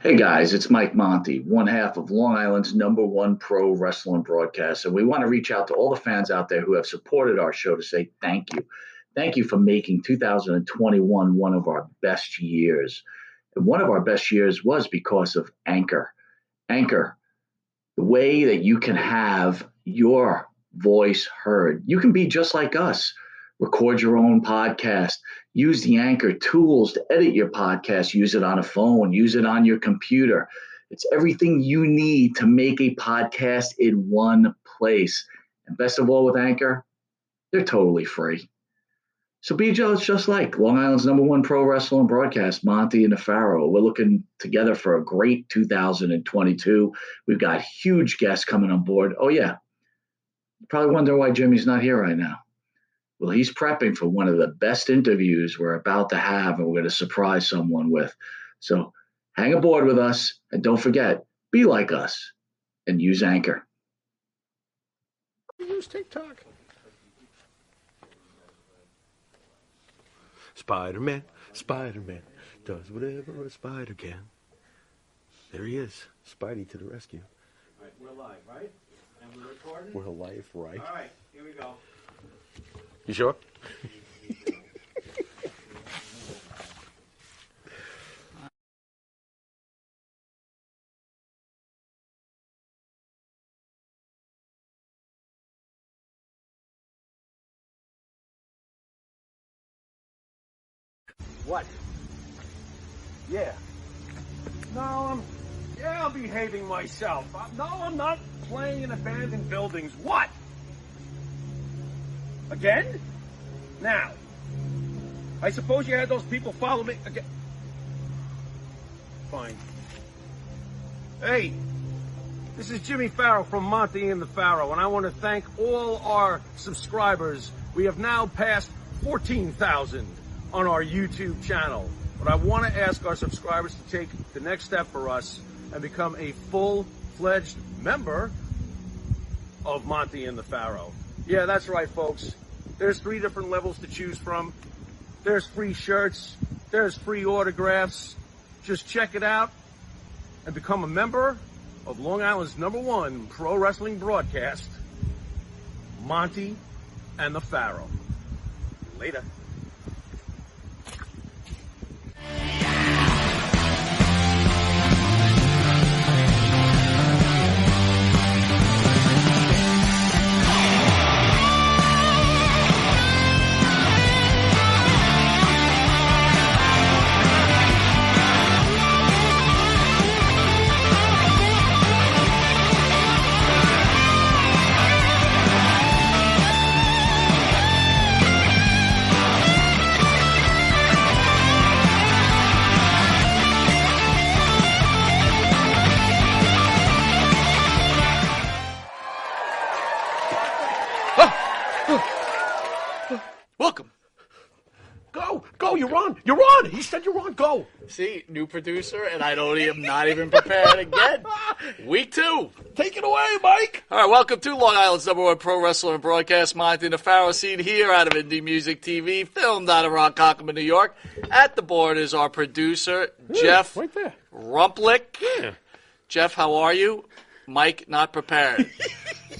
Hey guys, it's Mike Monty, one half of Long Island's #1 pro wrestling broadcast. And we want to reach out to all the fans out there who have supported our show to say thank you. Thank you for making 2021 one of our best years. And one of our best years was because of Anchor. Anchor, the way that you can have your voice heard. You can be just like us. Record your own podcast. Use the Anchor tools to edit your podcast. Use it on a phone. Use it on your computer. It's everything you need to make a podcast in one place. And best of all with Anchor, they're totally free. So be just like Long Island's #1 pro wrestling broadcast, Monty and the Pharaoh. We're looking together for a great 2022. We've got huge guests coming on board. Oh, yeah. You probably wonder why Jimmy's not here right now. Well, he's prepping for one of the best interviews we're about to have, and we're going to surprise someone with. So hang aboard with us, and don't forget, be like us and use Anchor. Use TikTok. Spider-Man, Spider-Man does whatever a spider can. There he is, Spidey to the rescue. All right, we're live, right? And we're recording? We're live, right? All right, here we go. You sure? What? Yeah. No, I'm behaving myself. I'm not playing in abandoned buildings. What? Again? Now, I suppose you had those people follow me again. Fine. Hey, this is Jimmy Farrow from Monty and the Pharaoh, and I want to thank all our subscribers. We have now passed 14,000 on our YouTube channel. But I want to ask our subscribers to take the next step for us and become a full-fledged member of Monty and the Pharaoh. Yeah, that's right, folks. There's 3 different levels to choose from. There's free shirts. There's free autographs. Just check it out and become a member of Long Island's #1 pro wrestling broadcast, Monty and the Pharaoh. Later. Welcome. Go, you're on. He said you're on, go. See, new producer, and I'm not even prepared again. Week 2. Take it away, Mike. All right, welcome to Long Island's #1 pro wrestler and broadcast, Monty and the Pharaoh, seen here out of Indie Music TV, filmed out of Ronkonkoma, New York. At the board is our producer, Jeff right there. Rumplick. Yeah. Jeff, how are you? Mike, not prepared.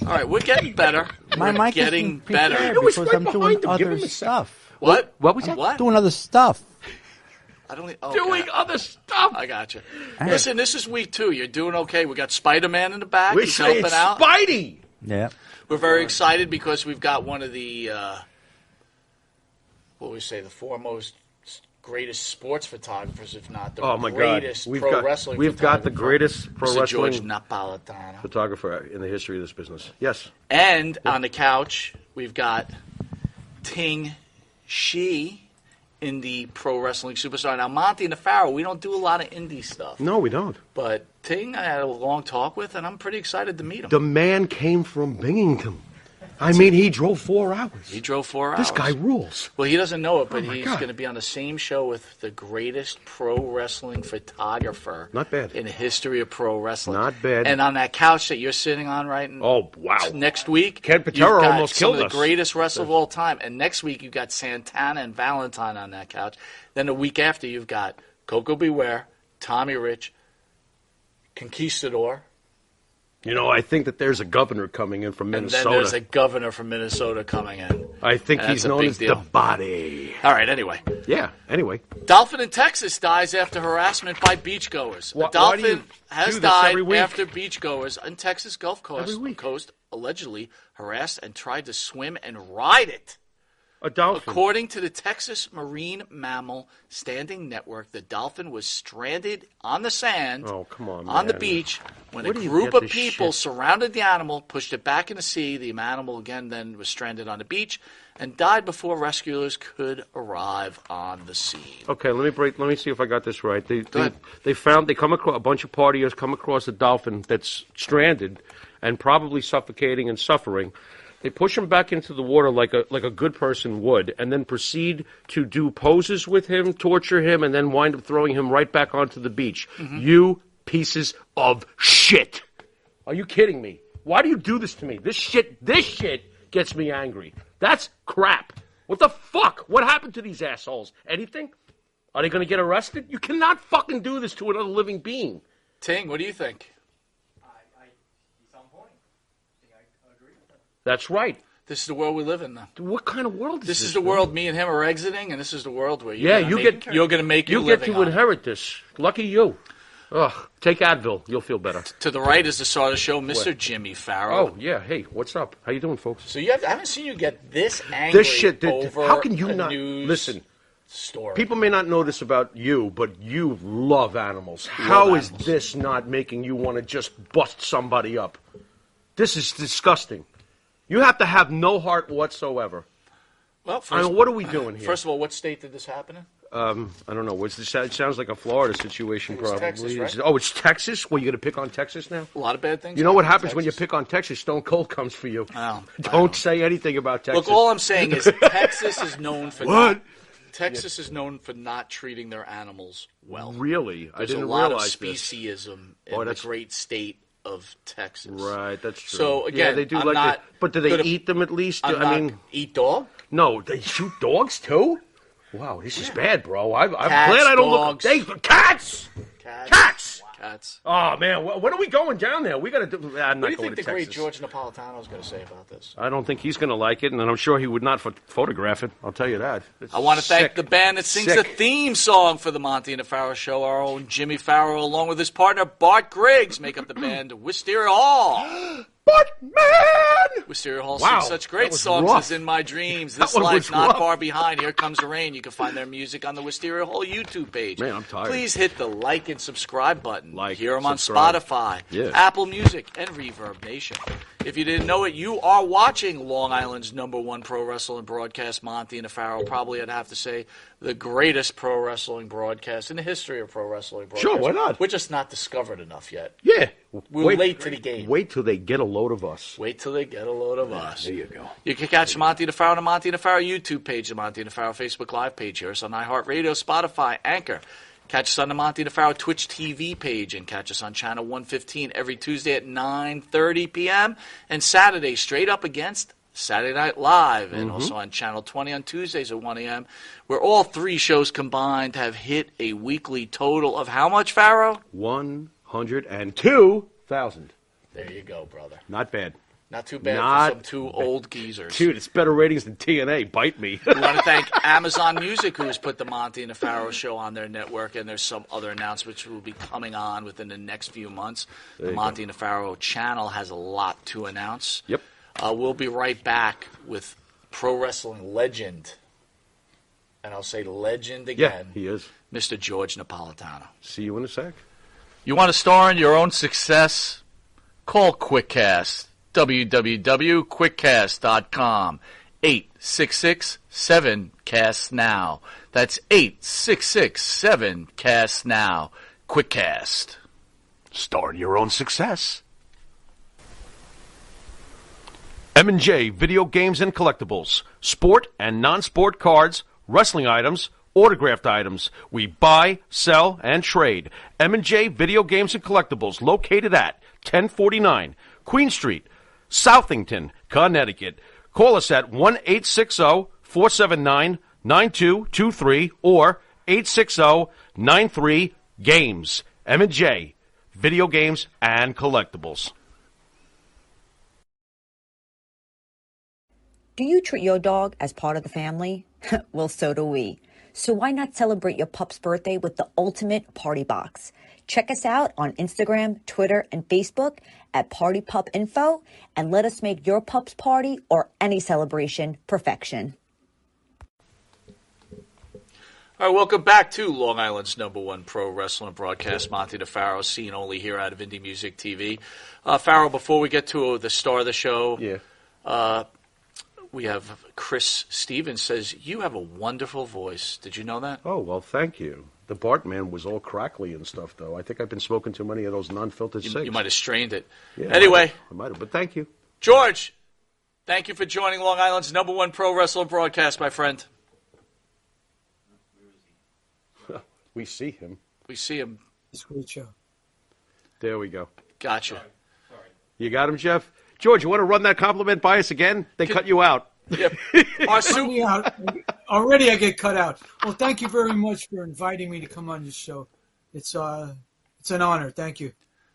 All right, we're getting better. My We're mic getting isn't prepared better. It was because right I'm behind doing him. Give other him a stuff. What? What was that? What? Doing other stuff. I don't. Doing other stuff. I got you. Listen, this is week 2. You're doing okay. We got Spider-Man in the back. We're He's saying helping out. Spidey. Yeah. We're very excited because we've got one of the, the foremost greatest sports photographers, if not the greatest pro wrestling We've got the photographer, greatest pro Mr. George wrestling Napolitano. photographer in the history of this business. Yes. And on the couch, we've got Ting Shi, indie pro wrestling superstar. Now, Monty and the Pharaoh, we don't do a lot of indie stuff. No, we don't. But Ting, I had a long talk with, and I'm pretty excited to meet him. The man came from Binghamton. I mean, he drove 4 hours. He drove 4 hours. This guy rules. Well, he doesn't know it, but Oh, my he's God. going to be on the same show with the greatest pro wrestling photographer Not bad. in the history of pro wrestling. Not bad. And on that couch that you're sitting on right now, Oh, wow. next week, Ken you've Patera got almost some killed of us. the greatest wrestlers of all time. And next week, you've got Santana and Valentine on that couch. Then the week after, you've got Coco Beware, Tommy Rich, conquistador. You know, I think that there's a governor coming in from Minnesota. And then there's a governor from Minnesota coming in. I think he's known as the body. All right, anyway. Yeah, anyway. Dolphin in Texas dies after harassment by beachgoers. A dolphin has died after beachgoers in Texas Gulf Coast allegedly harassed and tried to swim and ride it. A dolphin. According to the Texas Marine Mammal Standing Network, the dolphin was stranded on the sand on the beach when a group of people surrounded the animal, pushed it back in the sea. The animal again then was stranded on the beach and died before rescuers could arrive on the scene. Okay, let me see if I got this right. They come across a bunch of partiers come across a dolphin that's stranded and probably suffocating and suffering. They push him back into the water like a good person would, and then proceed to do poses with him, torture him, and then wind up throwing him right back onto the beach. Mm-hmm. You pieces of shit! Are you kidding me? Why do you do this to me? This shit gets me angry. That's crap. What the fuck? What happened to these assholes? Anything? Are they going to get arrested? You cannot fucking do this to another living being. Ting, what do you think? That's right. This is the world we live in now. What kind of world is this? This is the world me and him are exiting, and this is the world where you're going to make your living. You get to inherit this. Lucky you. Ugh. Take Advil. You'll feel better. To the right is the star of the show, Mr. Jimmy Farrow. Oh, yeah. Hey, what's up? How you doing, folks? So I haven't seen you get this angry over how can you a not news listen? Story. People may not know this about you, but you love animals. How is this not making you want to just bust somebody up? This is disgusting. You have to have no heart whatsoever. Well, what are we doing here? First of all, what state did this happen in? I don't know. It sounds like a Florida situation, probably. Texas, right? It's Texas? Well, you're going to pick on Texas now? A lot of bad things. You know what happens when you pick on Texas? Stone Cold comes for you. Oh, don't say anything about Texas. Look, all I'm saying is Texas is known for Texas is known for not treating their animals well. Really? There's I didn't realize realize this. Speciesism in the great state of Texas. Right, that's true. So again, they do but do they eat them at least? Eat dog? No, they shoot dogs too. Wow, this is bad, bro. I'm glad I don't dogs. look. Cats. Cats. Oh man, when are we going down there? We got to do. I'm what not do you think the Texas. great George Napolitano is going to say about this? I don't think he's going to like it, and I'm sure he would not photograph it. I'll tell you that. I want to thank the band that sings the theme song for the Monty and the Farrow Show. Our own Jimmy Farrow, along with his partner Bart Griggs, make up the band Wisteria Hall. Bartman! Wisteria Hall sings such great songs as In My Dreams, This Life Not Far Behind, Here Comes the Rain. You can find their music on the Wisteria Hall YouTube page. Man, I'm tired. Please hit the like and subscribe button. Hear them on subscribe. Spotify, Apple Music, and Reverb Nation. If you didn't know it, you are watching Long Island's #1 pro wrestling broadcast, Monty and the Farrow. Probably, I'd have to say, the greatest pro wrestling broadcast in the history of pro wrestling broadcast. Sure, why not? We're just not discovered enough yet. Yeah. We're late to the game. Wait till they get a load of us. Wait till they get a load of us. There you go. You can catch Monty and the Farrow on the Monty and the Farrow YouTube page, the Monty and the Farrow Facebook Live page. Hear us on iHeartRadio, Spotify, Anchor. Catch us on the Monty and the Farrow Twitch TV page, and catch us on Channel 115 every Tuesday at 9:30 p.m. and Saturday straight up against Saturday Night Live, and also on Channel 20 on Tuesdays at 1 a.m., where all three shows combined have hit a weekly total of how much, Farrow? 102,000. There you go, brother. Not bad. Not too bad for some two old geezers. Dude, it's better ratings than TNA. Bite me. We want to thank Amazon Music, who has put the Monty and the Farrow Show on their network, and there's some other announcements which will be coming on within the next few months. The Monty and the Farrow channel has a lot to announce. Yep. We'll be right back with pro wrestling legend, and I'll say legend again. Yeah, he is. Mr. George Napolitano. See you in a sec. You want to star in your own success? Call QuickCast. www.quickcast.com. 866-7-CAST-NOW. That's 866-7-CAST-NOW. QuickCast. Star in your own success. M&J Video Games and Collectibles. Sport and non-sport cards, wrestling items, autographed items. We buy, sell, and trade. M&J Video Games and Collectibles, located at 1049 Queen Street, Southington, Connecticut. Call us at 1-860-479-9223 or 860-93-GAMES. M&J video games and collectibles. Do you treat your dog as part of the family? Well, so do we. So why not celebrate your pup's birthday with the ultimate party box? Check us out on Instagram, Twitter, and Facebook at Party Pup Info, and let us make your pup's party or any celebration perfection. All right, welcome back to Long Island's #1 pro wrestling broadcast. Monty DeFaro, seen only here out of Indie Music TV. Farrell, before we get to the star of the show, we have Chris Stevens says, you have a wonderful voice. Did you know that? Oh, well, thank you. The Bartman was all crackly and stuff, though. I think I've been smoking too many of those non-filtered cigs. You might have strained it. Yeah, anyway. I might have, but thank you. George, thank you for joining Long Island's #1 pro wrestling broadcast, my friend. We see him. We see him. It's a great show. There we go. Gotcha. Sorry. You got him, Jeff? George, you want to run that compliment by us again? They cut you out. Yep. Cut me out. Already I get cut out. Well, thank you very much for inviting me to come on this show. It's an honor. Thank you.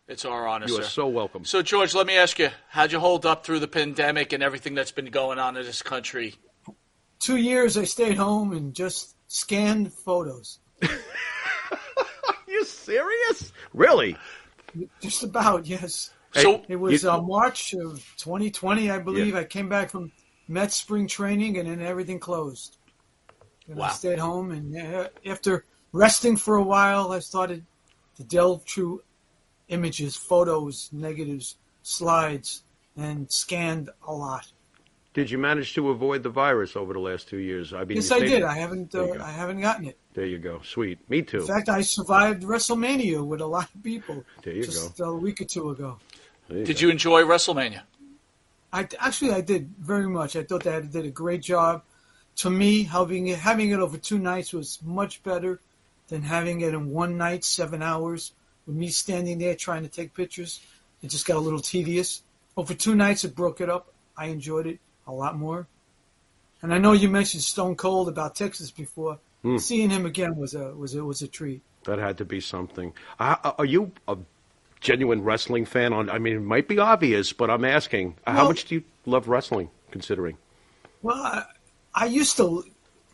It's our honor, You sir. are so welcome. So, George, let me ask you, how'd you hold up through the pandemic and everything that's been going on in this country? 2 years I stayed home and just scanned photos. Are you serious? Really? Just about, yes. So it was March of 2020, I believe. I came back from Met spring training, and then everything closed. And wow. I stayed home, and after resting for a while, I started to delve through images, photos, negatives, slides, and scanned a lot. Did you manage to avoid the virus over the last 2 years? I mean, Yes, I did. I haven't gotten it. There you go. Sweet. Me too. In fact, I survived WrestleMania with a lot of people. There you just a week or two ago. Did you enjoy WrestleMania? I did very much. I thought they did a great job. To me, having it over 2 nights was much better than having it in one night, 7 hours, with me standing there trying to take pictures. It just got a little tedious. Over 2 nights, it broke it up. I enjoyed it a lot more. And I know you mentioned Stone Cold about Texas before. Seeing him again was a treat. That had to be something. Are you a genuine wrestling fan? I mean, it might be obvious, but I'm asking. How much do you love wrestling, considering? Well, I used to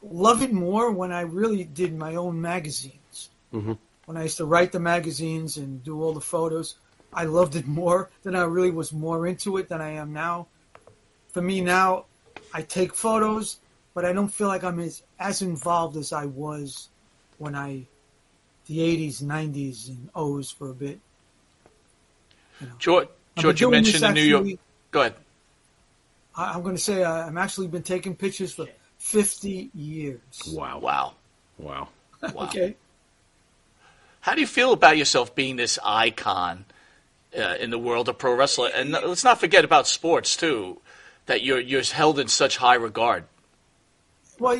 love it more when I really did my own magazines. Mm-hmm. When I used to write the magazines and do all the photos, I loved it more. Then I really was more into it than I am now. For me now, I take photos, but I don't feel like I'm as involved as I was when the 80s, 90s, and 00s for a bit. You know. George, you mentioned in New York. Go ahead. I'm going to say I've actually been taking pictures for 50 years. Wow. Okay. How do you feel about yourself being this icon in the world of pro wrestling? And let's not forget about sports, too, that you're held in such high regard. Well,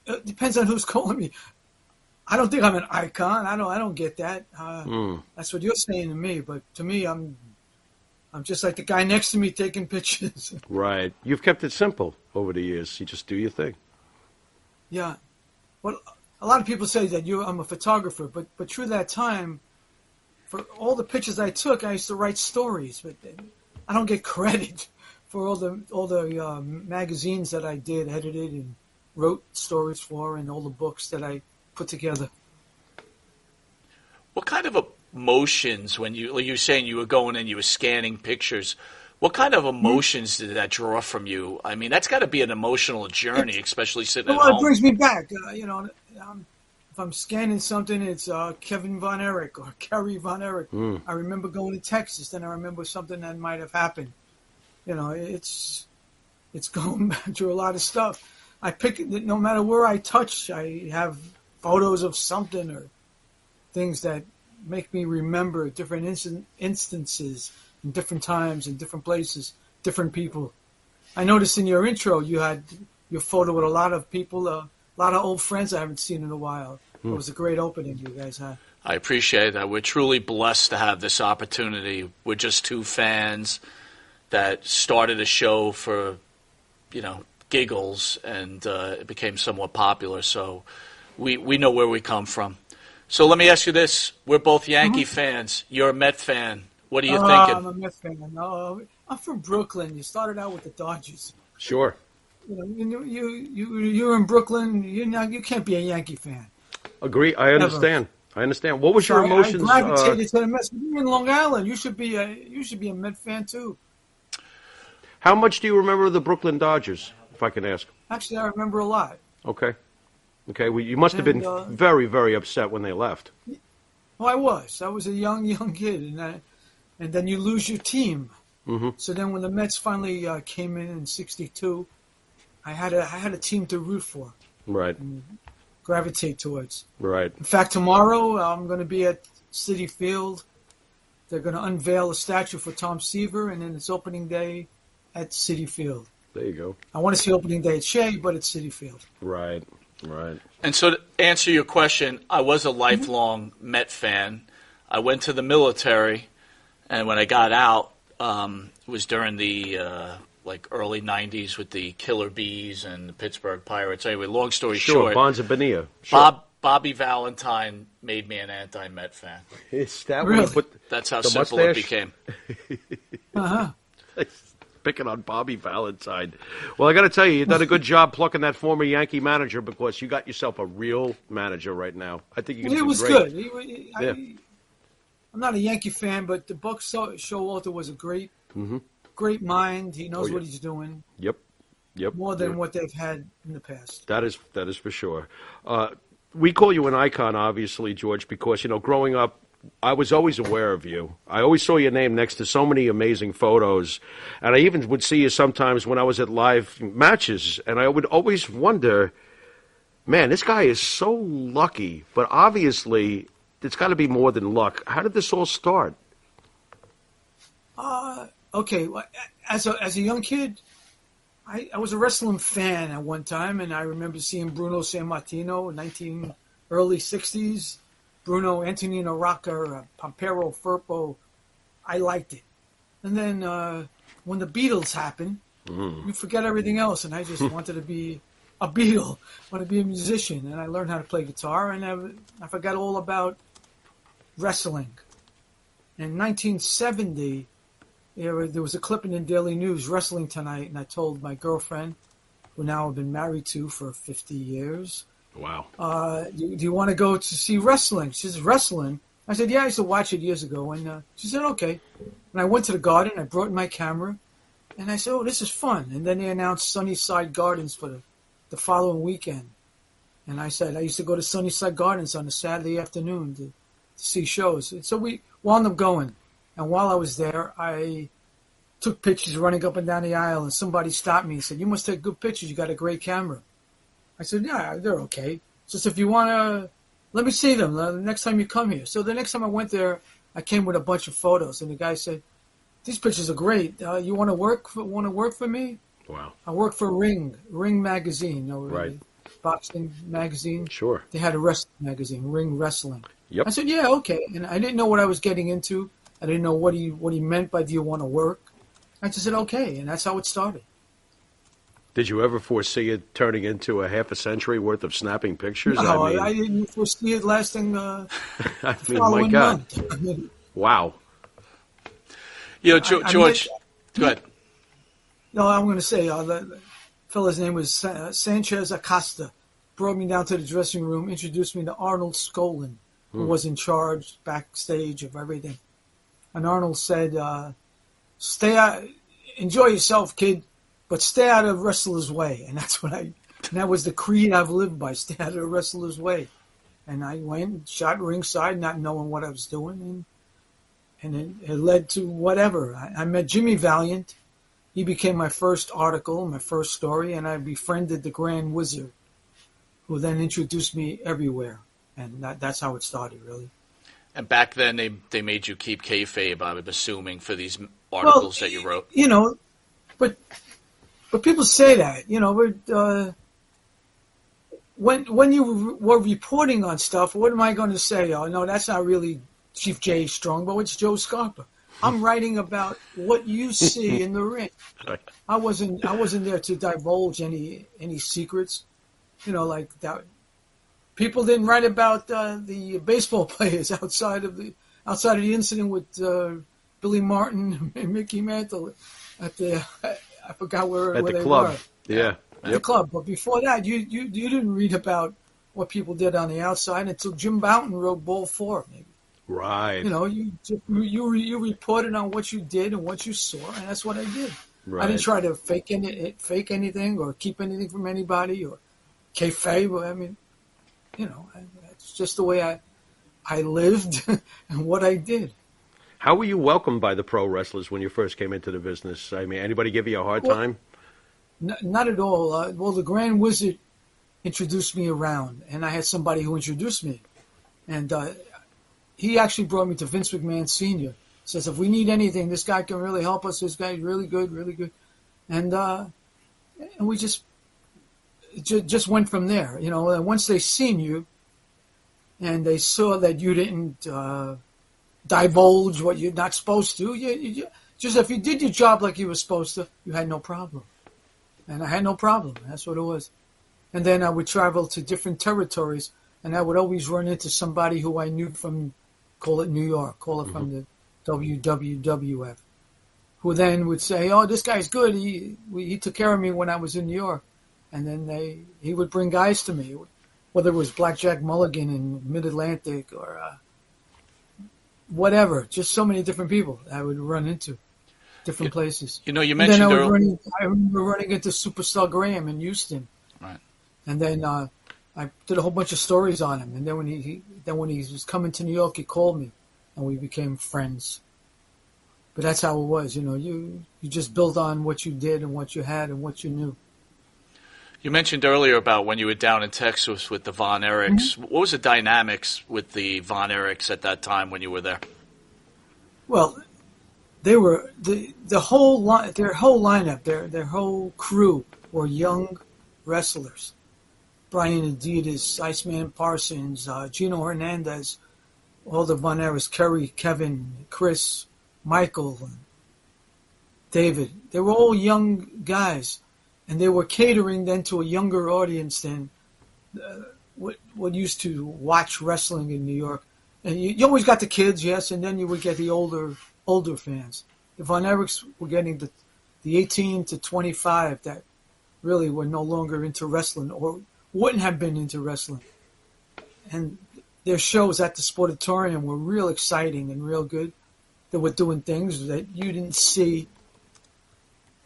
it depends on who's calling me. I don't think I'm an icon. I don't get that. That's what you're saying to me. But to me, I'm just like the guy next to me taking pictures. Right. You've kept it simple over the years. You just do your thing. Yeah. Well, a lot of people say that I'm a photographer, but through that time, for all the pictures I took, I used to write stories. But I don't get credit for all the magazines that I did, edited, and wrote stories for, and all the books that I put together. What kind of emotions, when you were saying you were going and you were scanning pictures, what kind of emotions did that draw from you? I mean, that's got to be an emotional journey, especially sitting at home. It brings me back. If I'm scanning something, it's Kevin Von Erich or Kerry Von Erich. I remember going to Texas, then I remember something that might have happened. It's going back through a lot of stuff. I pick it, no matter where I touch, I have photos of something or things that make me remember different instances in different times, in different places, different people. I noticed in your intro you had your photo with a lot of people, a lot of old friends I haven't seen in a while. It was a great opening you guys had. I appreciate that. We're truly blessed to have this opportunity. We're just two fans that started a show for, giggles, and it became somewhat popular. So we know where we come from. So let me ask you this. We're both Yankee fans. You're a Met fan. What are you thinking? I'm a Mets fan. No, I'm from Brooklyn. You started out with the Dodgers. Sure. You're in Brooklyn. You can't be a Yankee fan. Agree. I understand. What was your emotions? I gravitated to the Mets. You're in Long Island. You should be a Met fan too. How much do you remember of the Brooklyn Dodgers, if I can ask? Actually, I remember a lot. Okay. Well, you must have been very, very upset when they left. Oh, I was. I was a young kid, and then you lose your team. Mm-hmm. So then, when the Mets finally came in '62, I had a team to root for. Right. And gravitate towards. Right. In fact, tomorrow I'm going to be at Citi Field. They're going to unveil a statue for Tom Seaver, and then it's opening day at Citi Field. There you go. I want to see opening day at Shea, but it's Citi Field. Right. And so to answer your question, I was a lifelong Met fan. I went to the military, and when I got out, it was during the early 90s with the Killer Bees and the Pittsburgh Pirates. Anyway, long story short. Bonds of Bonilla. Sure. Bobby Valentine made me an anti-Met fan. Is that really? That's how the simple mustache? it became. Uh-huh. Picking on Bobby Valentine. Well, I got to tell you, you've done a good job plucking that former Yankee manager because you got yourself a real manager right now. I think you can do great. Good. I'm not a Yankee fan, but the Buck Showalter was a great mind. He knows what he's doing. Yep. More than what they've had in the past. That is for sure. We call you an icon, obviously, George, because, growing up, I was always aware of you. I always saw your name next to so many amazing photos. And I even would see you sometimes when I was at live matches. And I would always wonder, man, this guy is so lucky. But obviously, it's got to be more than luck. How did this all start? Okay. Well, as a young kid, I was a wrestling fan at one time. And I remember seeing Bruno Sammartino in early 60s. Bruno, Antonino Rocca, Pampero, Firpo, I liked it. And then when the Beatles happened, you forget everything else, and I just wanted to be a Beatle, wanted to be a musician, and I learned how to play guitar, and I forgot all about wrestling. In 1970, there was a clip in the Daily News, Wrestling Tonight, and I told my girlfriend, who now I've been married to for 50 years, Wow. Do you want to go to see wrestling? She says, wrestling? I said, yeah, I used to watch it years ago. And she said, okay. And I went to the garden. I brought my camera. And I said, oh, this is fun. And then they announced Sunnyside Gardens for the following weekend. And I said, I used to go to Sunnyside Gardens on a Saturday afternoon to see shows. And so we wound up going. And while I was there, I took pictures running up and down the aisle. And somebody stopped me and said, you must take good pictures. You got a great camera. I said, yeah, they're okay. Just if you want to, let me see them the next time you come here. So the next time I went there, I came with a bunch of photos. And the guy said, these pictures are great. You want to work for me? Wow. I work for Ring magazine. Right. Boxing magazine. Sure. They had a wrestling magazine, Ring Wrestling. Yep. I said, yeah, okay. And I didn't know what I was getting into. I didn't know what he meant by do you want to work. I just said, okay. And that's how it started. Did you ever foresee it turning into a half a century worth of snapping pictures? No, I didn't foresee it lasting I mean, my God. month. Wow. George, go ahead. No, I'm going to say the fellow's name was Sanchez Acosta. Brought me down to the dressing room, introduced me to Arnold Skolin, who was in charge backstage of everything. And Arnold said, stay out, enjoy yourself, kid. But stay out of wrestler's way, and that was the creed I've lived by. Stay out of wrestler's way, and I went and shot ringside, not knowing what I was doing, and it led to whatever. I met Jimmy Valiant. He became my first article, my first story, and I befriended the Grand Wizard, who then introduced me everywhere, and that's how it started, really. And back then, they made you keep kayfabe, I'm assuming, for these articles that you wrote. But people say that, when you were reporting on stuff, what am I going to say? Oh, no, that's not really Chief J. Strongbow. It's Joe Scarpa. I'm writing about what you see in the ring. I wasn't there to divulge any secrets, like that. people didn't write about the baseball players outside of the incident with Billy Martin and Mickey Mantle at the I forgot where At the they club. were. Yeah. At the club. But before that, you didn't read about what people did on the outside until Jim Bouton wrote Ball 4, maybe. Right. You know, you reported on what you did and what you saw, and that's what I did. Right. I didn't try to fake anything or keep anything from anybody or kayfabe. I mean, you know, it's just the way I lived and what I did. How were you welcomed by the pro wrestlers when you first came into the business? I mean, anybody give you a hard time? Not at all. Well, the Grand Wizard introduced me around, and I had somebody who introduced me. And he actually brought me to Vince McMahon Sr. Says, if we need anything, this guy can really help us. This guy's really good, really good. And we just went from there. You know, and once they seen you and they saw that you didn't divulge what you're not supposed to, you just if you did your job like you were supposed to, you had no problem. And I had no problem. That's what it was. And then I would travel to different territories, and I would always run into somebody who I knew from, call it New York, call it from the WWF, who then would say, oh, this guy's good. He took care of me when I was in New York. And then he would bring guys to me, whether it was Blackjack Mulligan in Mid-Atlantic or whatever, just so many different people I would run into, different places. You know, you mentioned I remember running into Superstar Graham in Houston. Right. And then I did a whole bunch of stories on him. And then when he was coming to New York, he called me, and we became friends. But that's how it was, you know. You just build on what you did and what you had and what you knew. You mentioned earlier about when you were down in Texas with the Von Erichs. Mm-hmm. What was the dynamics with the Von Erichs at that time when you were there? Well, they were their whole lineup, their whole crew were young wrestlers. Brian Adidas, Iceman Parsons, Gino Hernandez, all the Von Erichs, Kerry, Kevin, Chris, Michael, and David. They were all young guys. And they were catering then to a younger audience than what used to watch wrestling in New York. And you always got the kids, yes, and then you would get the older fans. The Von Erichs were getting the 18 to 25 that really were no longer into wrestling or wouldn't have been into wrestling. And their shows at the Sportatorium were real exciting and real good. They were doing things that you didn't see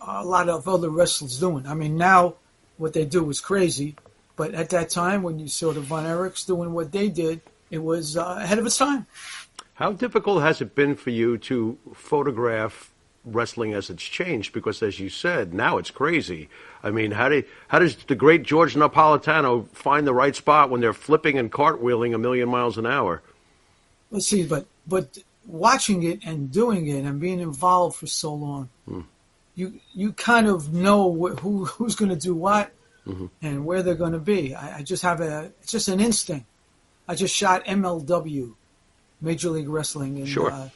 a lot of other wrestlers doing. I mean, now what they do is crazy, but at that time when you saw the Von Erichs doing what they did, it was ahead of its time. How difficult has it been for you to photograph wrestling as it's changed? Because as you said, now it's crazy. I mean, how does the great George Napolitano find the right spot when they're flipping and cartwheeling 1,000,000 miles an hour? Let's see, but watching it and doing it and being involved for so long, you kind of know who's going to do what and where they're going to be. I just have it's just an instinct. I just shot MLW, Major League Wrestling, where I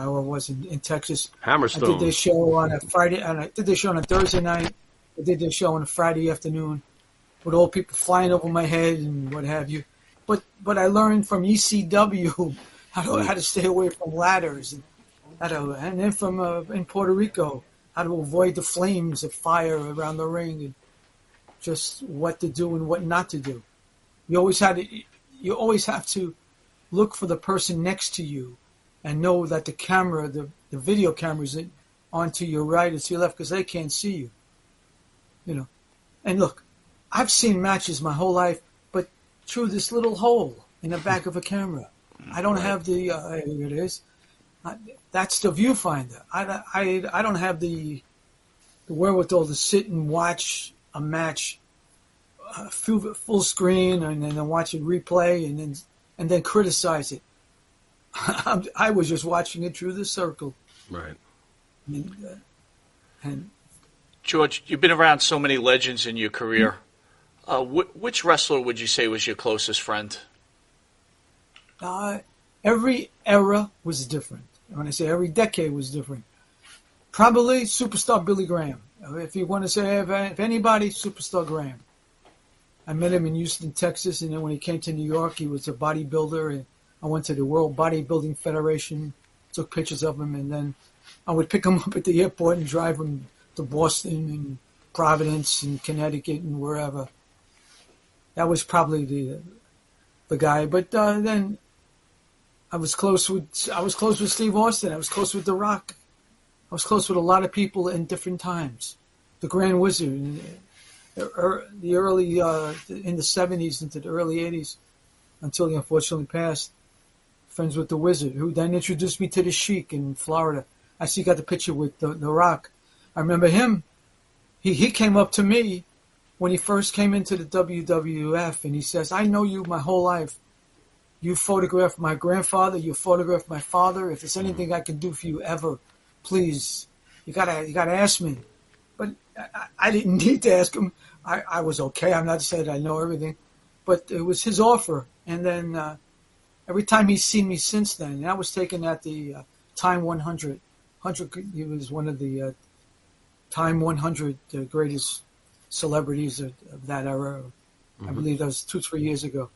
was in Texas. Hammerstone. I did this show on a Friday, and I did this show on a Thursday night. I did this show on a Friday afternoon, with all people flying over my head and what have you. But I learned from ECW how to stay away from ladders, and then from in Puerto Rico how to avoid the flames of fire around the ring, and just what to do and what not to do. You always have to look for the person next to you, and know that the camera, the video camera, is on to your right or to your left because they can't see you. You know, and look, I've seen matches my whole life, but through this little hole in the back of a camera. I don't have the here it is. That's the viewfinder. I don't have the wherewithal to sit and watch a match full screen and then watch it replay and then criticize it. I was just watching it through the circle. Right. And George, you've been around so many legends in your career. Which wrestler would you say was your closest friend? Every era was different. When I say every decade was different, probably Superstar Billy Graham. If you want to say if anybody, Superstar Graham. I met him in Houston, Texas, and then when he came to New York, he was a bodybuilder. And I went to the World Bodybuilding Federation, took pictures of him, and then I would pick him up at the airport and drive him to Boston and Providence and Connecticut and wherever. That was probably the guy. But then I was close with Steve Austin. I was close with The Rock. I was close with a lot of people in different times. The Grand Wizard, in the early in the 70s into the early 80s, until he unfortunately passed. Friends with the Wizard, who then introduced me to the Sheik in Florida. I see, got the picture with the Rock. I remember him. He came up to me when he first came into the WWF, and he says, "I know you my whole life. You photographed my grandfather. You photographed my father. If there's anything I can do for you ever, please, you gotta ask me." But I didn't need to ask him. I was okay. I'm not saying I know everything, but it was his offer. And then every time he's seen me since then, and I was taken at the Time 100. He was one of the Time 100 greatest celebrities of that era. I believe that was 2-3 years ago.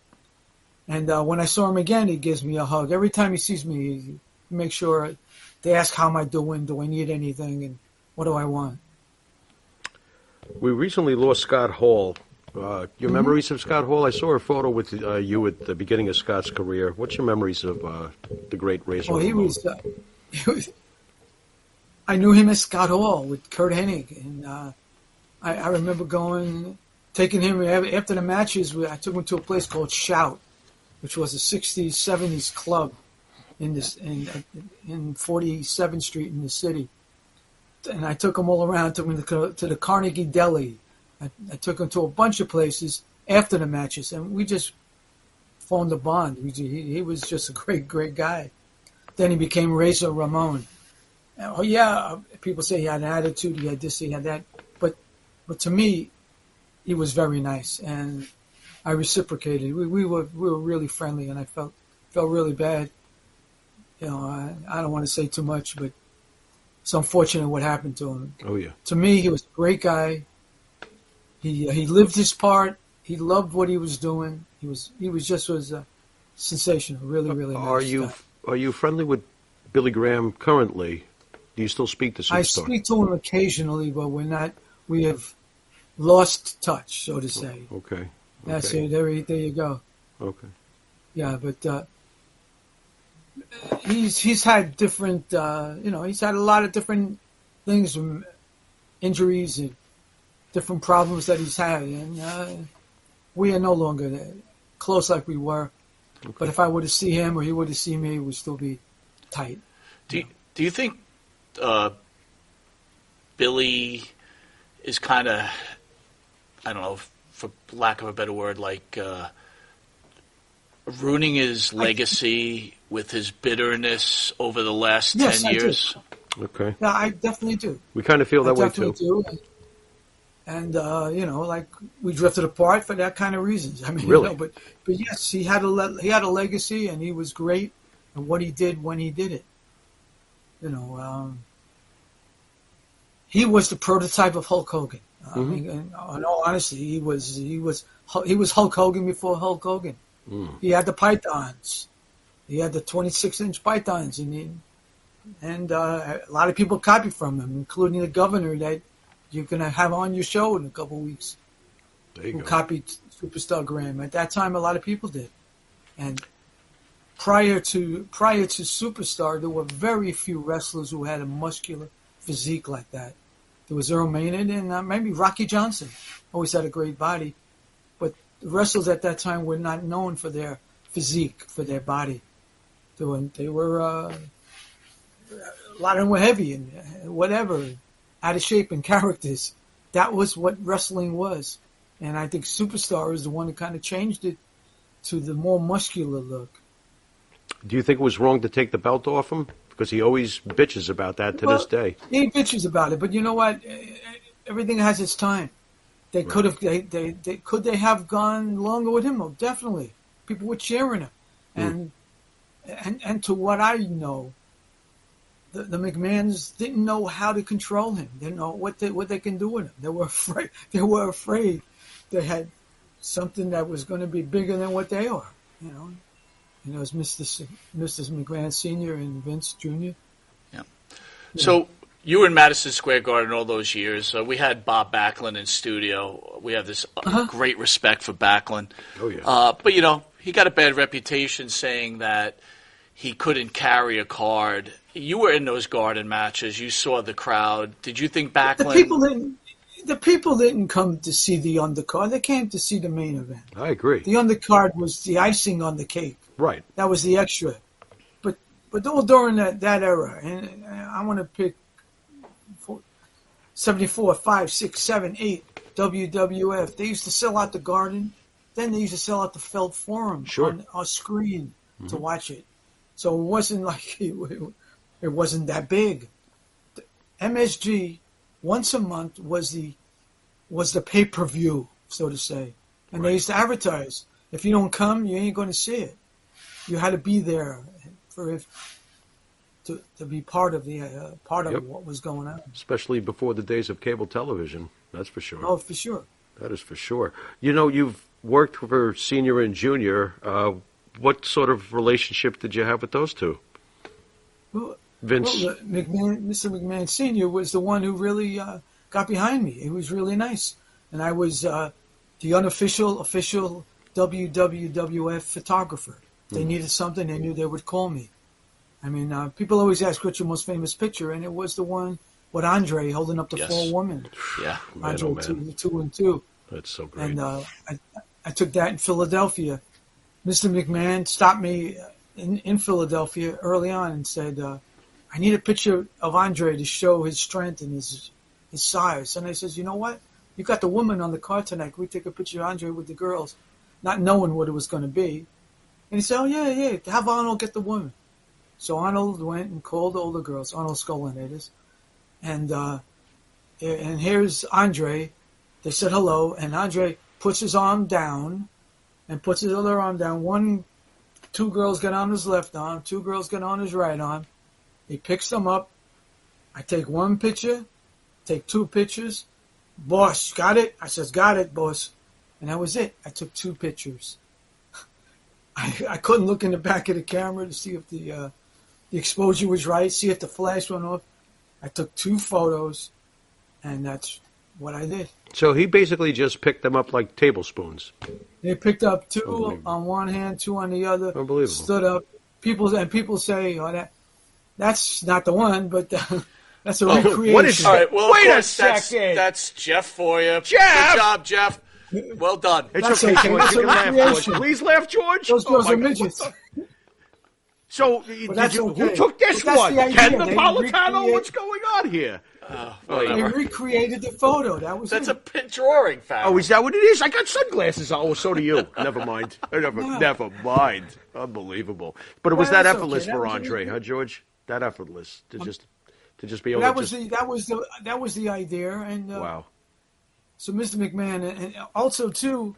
And when I saw him again, he gives me a hug. Every time he sees me, he makes sure they ask, "How am I doing? Do I need anything? And what do I want?" We recently lost Scott Hall. Your memories of Scott Hall? I saw a photo with you at the beginning of Scott's career. What's your memories of the great Razor? Oh, he was. I knew him as Scott Hall with Kurt Hennig, and I remember taking him after the matches. I took him to a place called Shout, which was a 60s, 70s club in 47th Street in the city. And I took him all around. Took him to the Carnegie Deli. I took him to a bunch of places after the matches, and we just formed a bond. He was just a great, great guy. Then he became Razor Ramon. Oh yeah, people say he had an attitude. He had this, he had that. But to me, he was very nice, and I reciprocated. We were really friendly, and I felt really bad. You know, I don't want to say too much, but it's unfortunate what happened to him. Oh yeah. To me, he was a great guy. He lived his part. He loved what he was doing. He was sensational. Really, really nice guy. Are you friendly with Billy Graham currently? Do you still speak to Superstar? I speak to him occasionally, but we're not. We have lost touch, so to say. Okay. That's it. There you go. Okay. Yeah, but he's had different. He's had a lot of different things, from injuries and different problems that he's had, and we are no longer close like we were. Okay. But if I were to see him or he were to see me, we'd still be tight. Do you think Billy is kind of, I don't know, for lack of a better word, like ruining his legacy with his bitterness over the last 10 years? Okay. Yeah, I definitely do. We kind of feel that way too. Do. And like we drifted apart for that kind of reasons. I mean, really? But yes, he had a legacy, and he was great at what he did when he did it. He was the prototype of Hulk Hogan. I mean, in all honesty, he was Hulk Hogan before Hulk Hogan. He had the pythons. He had the 26-inch pythons, and a lot of people copied from him, including the governor that you're going to have on your show in a couple of weeks. Who copied Superstar Graham. At that time, a lot of people did. And prior to Superstar, there were very few wrestlers who had a muscular physique like that. There was Earl Maynard and maybe Rocky Johnson. Always had a great body. But the wrestlers at that time were not known for their physique, for their body. They were a lot of them were heavy and whatever, out of shape and characters. That was what wrestling was. And I think Superstar is the one that kind of changed it to the more muscular look. Do you think it was wrong to take the belt off him? Because he always bitches about that to this day. He bitches about it, but you know what? Everything has its time. They could have. Could they have gone longer with him? Oh, definitely. People were cheering him, and to what I know, the McMahons didn't know how to control him. They didn't know what they can do with him. They were afraid. They had something that was going to be bigger than what they are. You know, it's Mr. McMahon Sr. and Vince Jr. Yeah. So you were in Madison Square Garden all those years. We had Bob Backlund in studio. We have this great respect for Backlund. Oh, yeah. But, he got a bad reputation saying that he couldn't carry a card. You were in those Garden matches. You saw the crowd. Did you think Backlund... The people didn't come to see the undercard. They came to see the main event. I agree. The undercard was the icing on the cake. Right. That was the extra. But all during that era, and I want to pick 74, 5, 6, 7, 8, WWF. They used to sell out the Garden. Then they used to sell out the Felt Forum on our screen to watch it. So it wasn't like it wasn't that big. The MSG once a month was the pay-per-view, so to say, and they used to advertise. If you don't come, you ain't going to see it. You had to be there to be part of what was going on. Especially before the days of cable television, that's for sure. Oh, for sure. That is for sure. You've worked for Senior and Junior. What sort of relationship did you have with those two? Well, Vince? Mr. McMahon Sr. was the one who really got behind me. He was really nice. And I was the official WWF photographer. They needed something, they knew they would call me. I mean, people always ask what's your most famous picture, and it was the one with Andre holding up the four women. Yeah. Andre 2 and 2. That's so great. And I took that in Philadelphia. Mr. McMahon stopped me in Philadelphia early on and said, I need a picture of Andre to show his strength and his size. And I says, you know what? You got the woman on the card tonight. Can we take a picture of Andre with the girls? Not knowing what it was going to be. And he said, oh, yeah, have Arnold get the woman. So Arnold went and called all the girls, Arnold Skolin, it is. And here's Andre. They said hello, and Andre puts his arm down and puts his other arm down. Two girls get on his left arm, two girls get on his right arm. He picks them up. I take one picture, take two pictures. Boss, got it? I says, got it, boss. And that was it. I took two pictures. I couldn't look in the back of the camera to see if the exposure was right, see if the flash went off. I took two photos, and that's what I did. So he basically just picked them up like tablespoons. They picked up two on one hand, two on the other. Unbelievable. Stood up. People say, "Oh, that's not the one," but that's a recreation. What is? All right, well, wait of a second. That's Jeff for you. Jeff! Good job, Jeff. Well done. It's That's okay, okay. George. That's You a can laugh, George. recreation. Please laugh, George. Those girls my are God. midgets. So, that's okay. who took this But that's one? the idea. Ken They Napolitano? What's going on here? They Whatever. recreated the photo. That's a it. pin drawing, Farrell. Oh, is that what it is? I got sunglasses. Oh, so do you. Never mind. Never mind. Unbelievable. But it was Well, that that's effortless okay. for That was Andre, really huh, George? That effortless to just be able That to was the idea. And wow. so Mr. McMahon, and also too,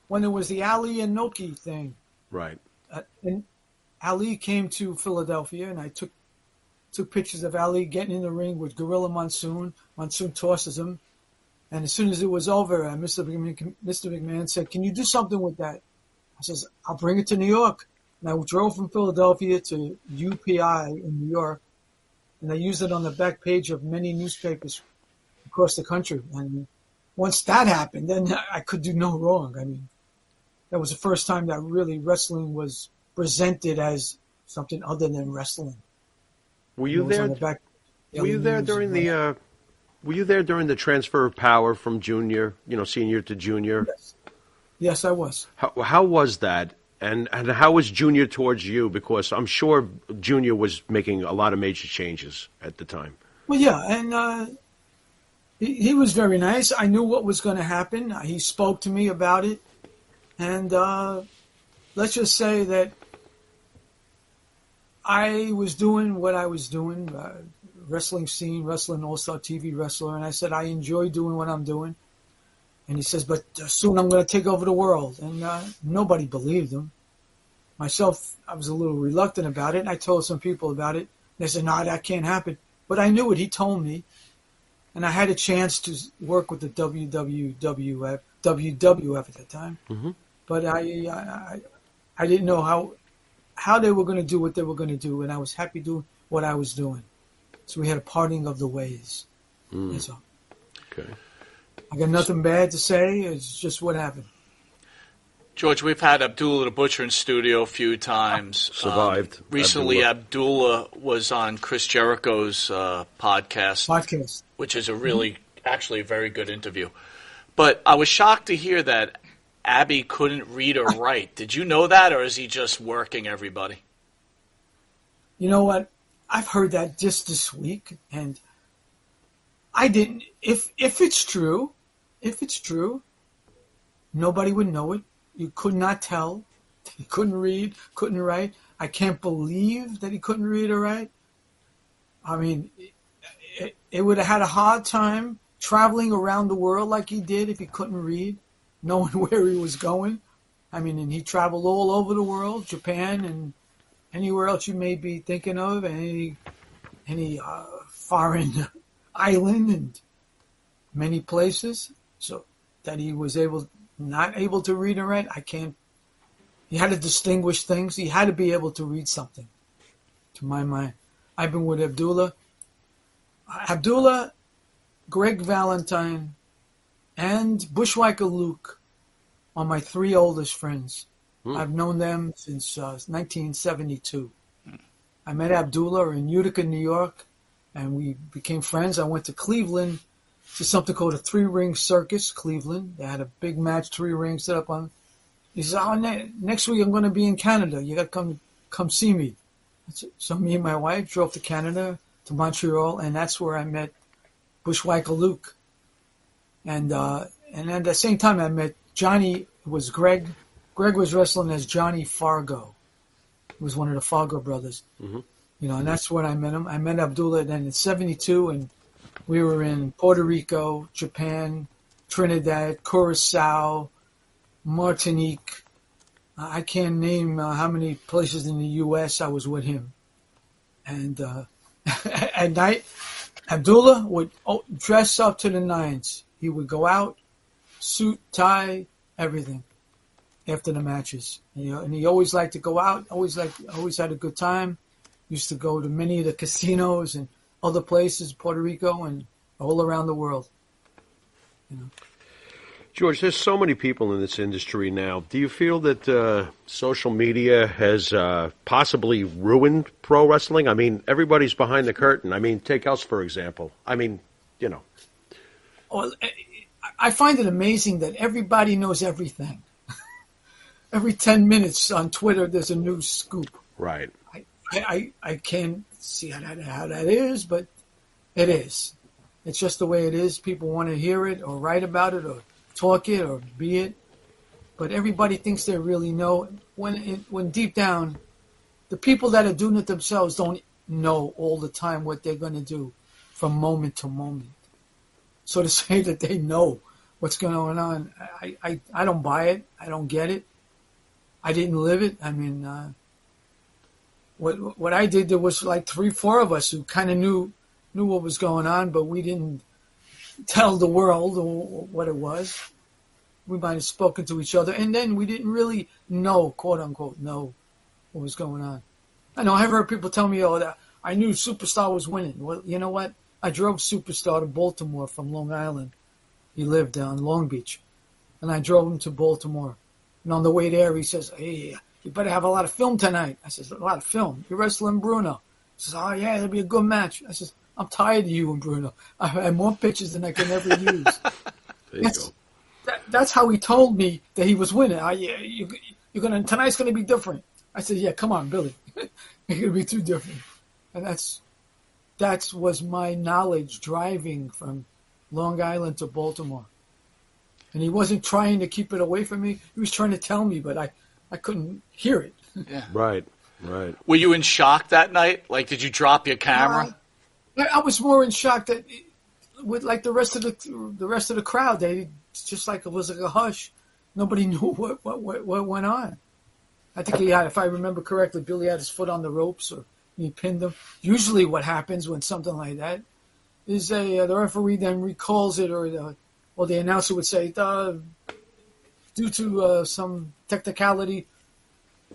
when there was the Ali and Noki thing, Right. and Ali came to Philadelphia, and I took pictures of Ali getting in the ring with Gorilla Monsoon. Monsoon tosses him, and as soon as it was over, Mr. McMahon said, "Can you do something with that?" I says, "I'll bring it to New York." And I drove from Philadelphia to UPI in New York, and I used it on the back page of many newspapers across the country. And once that happened, then I could do no wrong. I mean, that was the first time that really wrestling was presented as something other than wrestling. Were you there? Were you there during the? Were you there during the transfer of power from senior to junior? Yes, I was. How was that? And how was Junior towards you? Because I'm sure Junior was making a lot of major changes at the time. Well, yeah, and he was very nice. I knew what was going to happen. He spoke to me about it. And let's just say that I was doing what I was doing, wrestling scene, wrestling all-star TV wrestler. And I said, I enjoy doing what I'm doing. And he says, but soon I'm going to take over the world. And nobody believed him. Myself, I was a little reluctant about it. And I told some people about it. They said, no, that can't happen. But I knew it. He told me. And I had a chance to work with the WWF WWF at the time. Mm-hmm. But I didn't know how they were going to do what they were going to do, and I was happy doing what I was doing. So we had a parting of the ways. That's all. Okay. I got nothing bad to say. It's just what happened. George, we've had Abdullah the Butcher in studio a few times. Survived. Recently, Abdullah was on Chris Jericho's podcast, which is a really, actually a very good interview. But I was shocked to hear that Abby couldn't read or write. Did you know that, or is he just working everybody? You know what? I've heard that just this week, and I didn't. If it's true, nobody would know it. You could not tell. He couldn't read, couldn't write. I can't believe that he couldn't read or write. I mean, it would have had a hard time traveling around the world like he did if he couldn't read, knowing where he was going. I mean, and he traveled all over the world, Japan and anywhere else you may be thinking of, any foreign island and many places. So that he was not able to read and write, I can't. He had to distinguish things. He had to be able to read something, to my mind. I've been with Abdullah, Greg Valentine, and Bushwhacker Luke are my three oldest friends. I've known them since 1972. I met Abdullah in Utica, New York, and we became friends. I went to Cleveland to something called a three-ring circus, Cleveland. They had a big match, 3 rings set up on. He said, next week I'm going to be in Canada. You got to come see me. So me and my wife drove to Canada, to Montreal, and that's where I met Bushwhacker Luke. And at the same time I met Johnny, it was Greg. Greg was wrestling as Johnny Fargo. He was one of the Fargo brothers. Mm-hmm. You know, and that's when I met him. I met Abdullah then in 72, and we were in Puerto Rico, Japan, Trinidad, Curacao, Martinique. I can't name how many places in the U.S. I was with him. And at night, Abdullah would dress up to the nines. He would go out, suit, tie, everything after the matches. And he always liked to go out, always had a good time. Used to go to many of the casinos and other places, Puerto Rico and all around the world. You know. George, there's so many people in this industry now. Do you feel that social media has possibly ruined pro wrestling? I mean, everybody's behind the curtain. I mean, take us, for example. I mean, you know. Well, I find it amazing that everybody knows everything. Every 10 minutes on Twitter, there's a new scoop. Right. I can't see how that is, but it is. It's just the way it is. People want to hear it or write about it or talk it or be it. But everybody thinks they really know. When deep down, the people that are doing it themselves don't know all the time what they're going to do from moment to moment. So to say that they know what's going on, I don't buy it. I don't get it. I didn't live it. I mean, what I did, there was like 3-4 of us who kind of knew what was going on, but we didn't tell the world what it was. We might have spoken to each other, and then we didn't really know, quote unquote, know what was going on. I know I've heard people tell me, that I knew Superstar was winning. Well, you know what? I drove Superstar to Baltimore from Long Island. He lived down Long Beach, and I drove him to Baltimore. And on the way there, he says, "Hey, you better have a lot of film tonight." I says, "A lot of film? You're wrestling Bruno." He says, "Oh, yeah, it'll be a good match." I says, "I'm tired of you and Bruno. I have more pictures than I can ever use." There you go. That's how he told me that he was winning. Tonight's gonna be different. I said, "Yeah, come on, Billy. It's gonna be too different." And that was my knowledge driving from Long Island to Baltimore. And he wasn't trying to keep it away from me. He was trying to tell me, but I couldn't hear it. Yeah. Right. Were you in shock that night? Like, did you drop your camera? I was more in shock that with like the rest of the crowd, they just like it was like a hush. Nobody knew what went on. I think if I remember correctly, Billy had his foot on the ropes or he pinned him. Usually, what happens when something like that is the referee then recalls it or or the announcer would say, due to some technicality,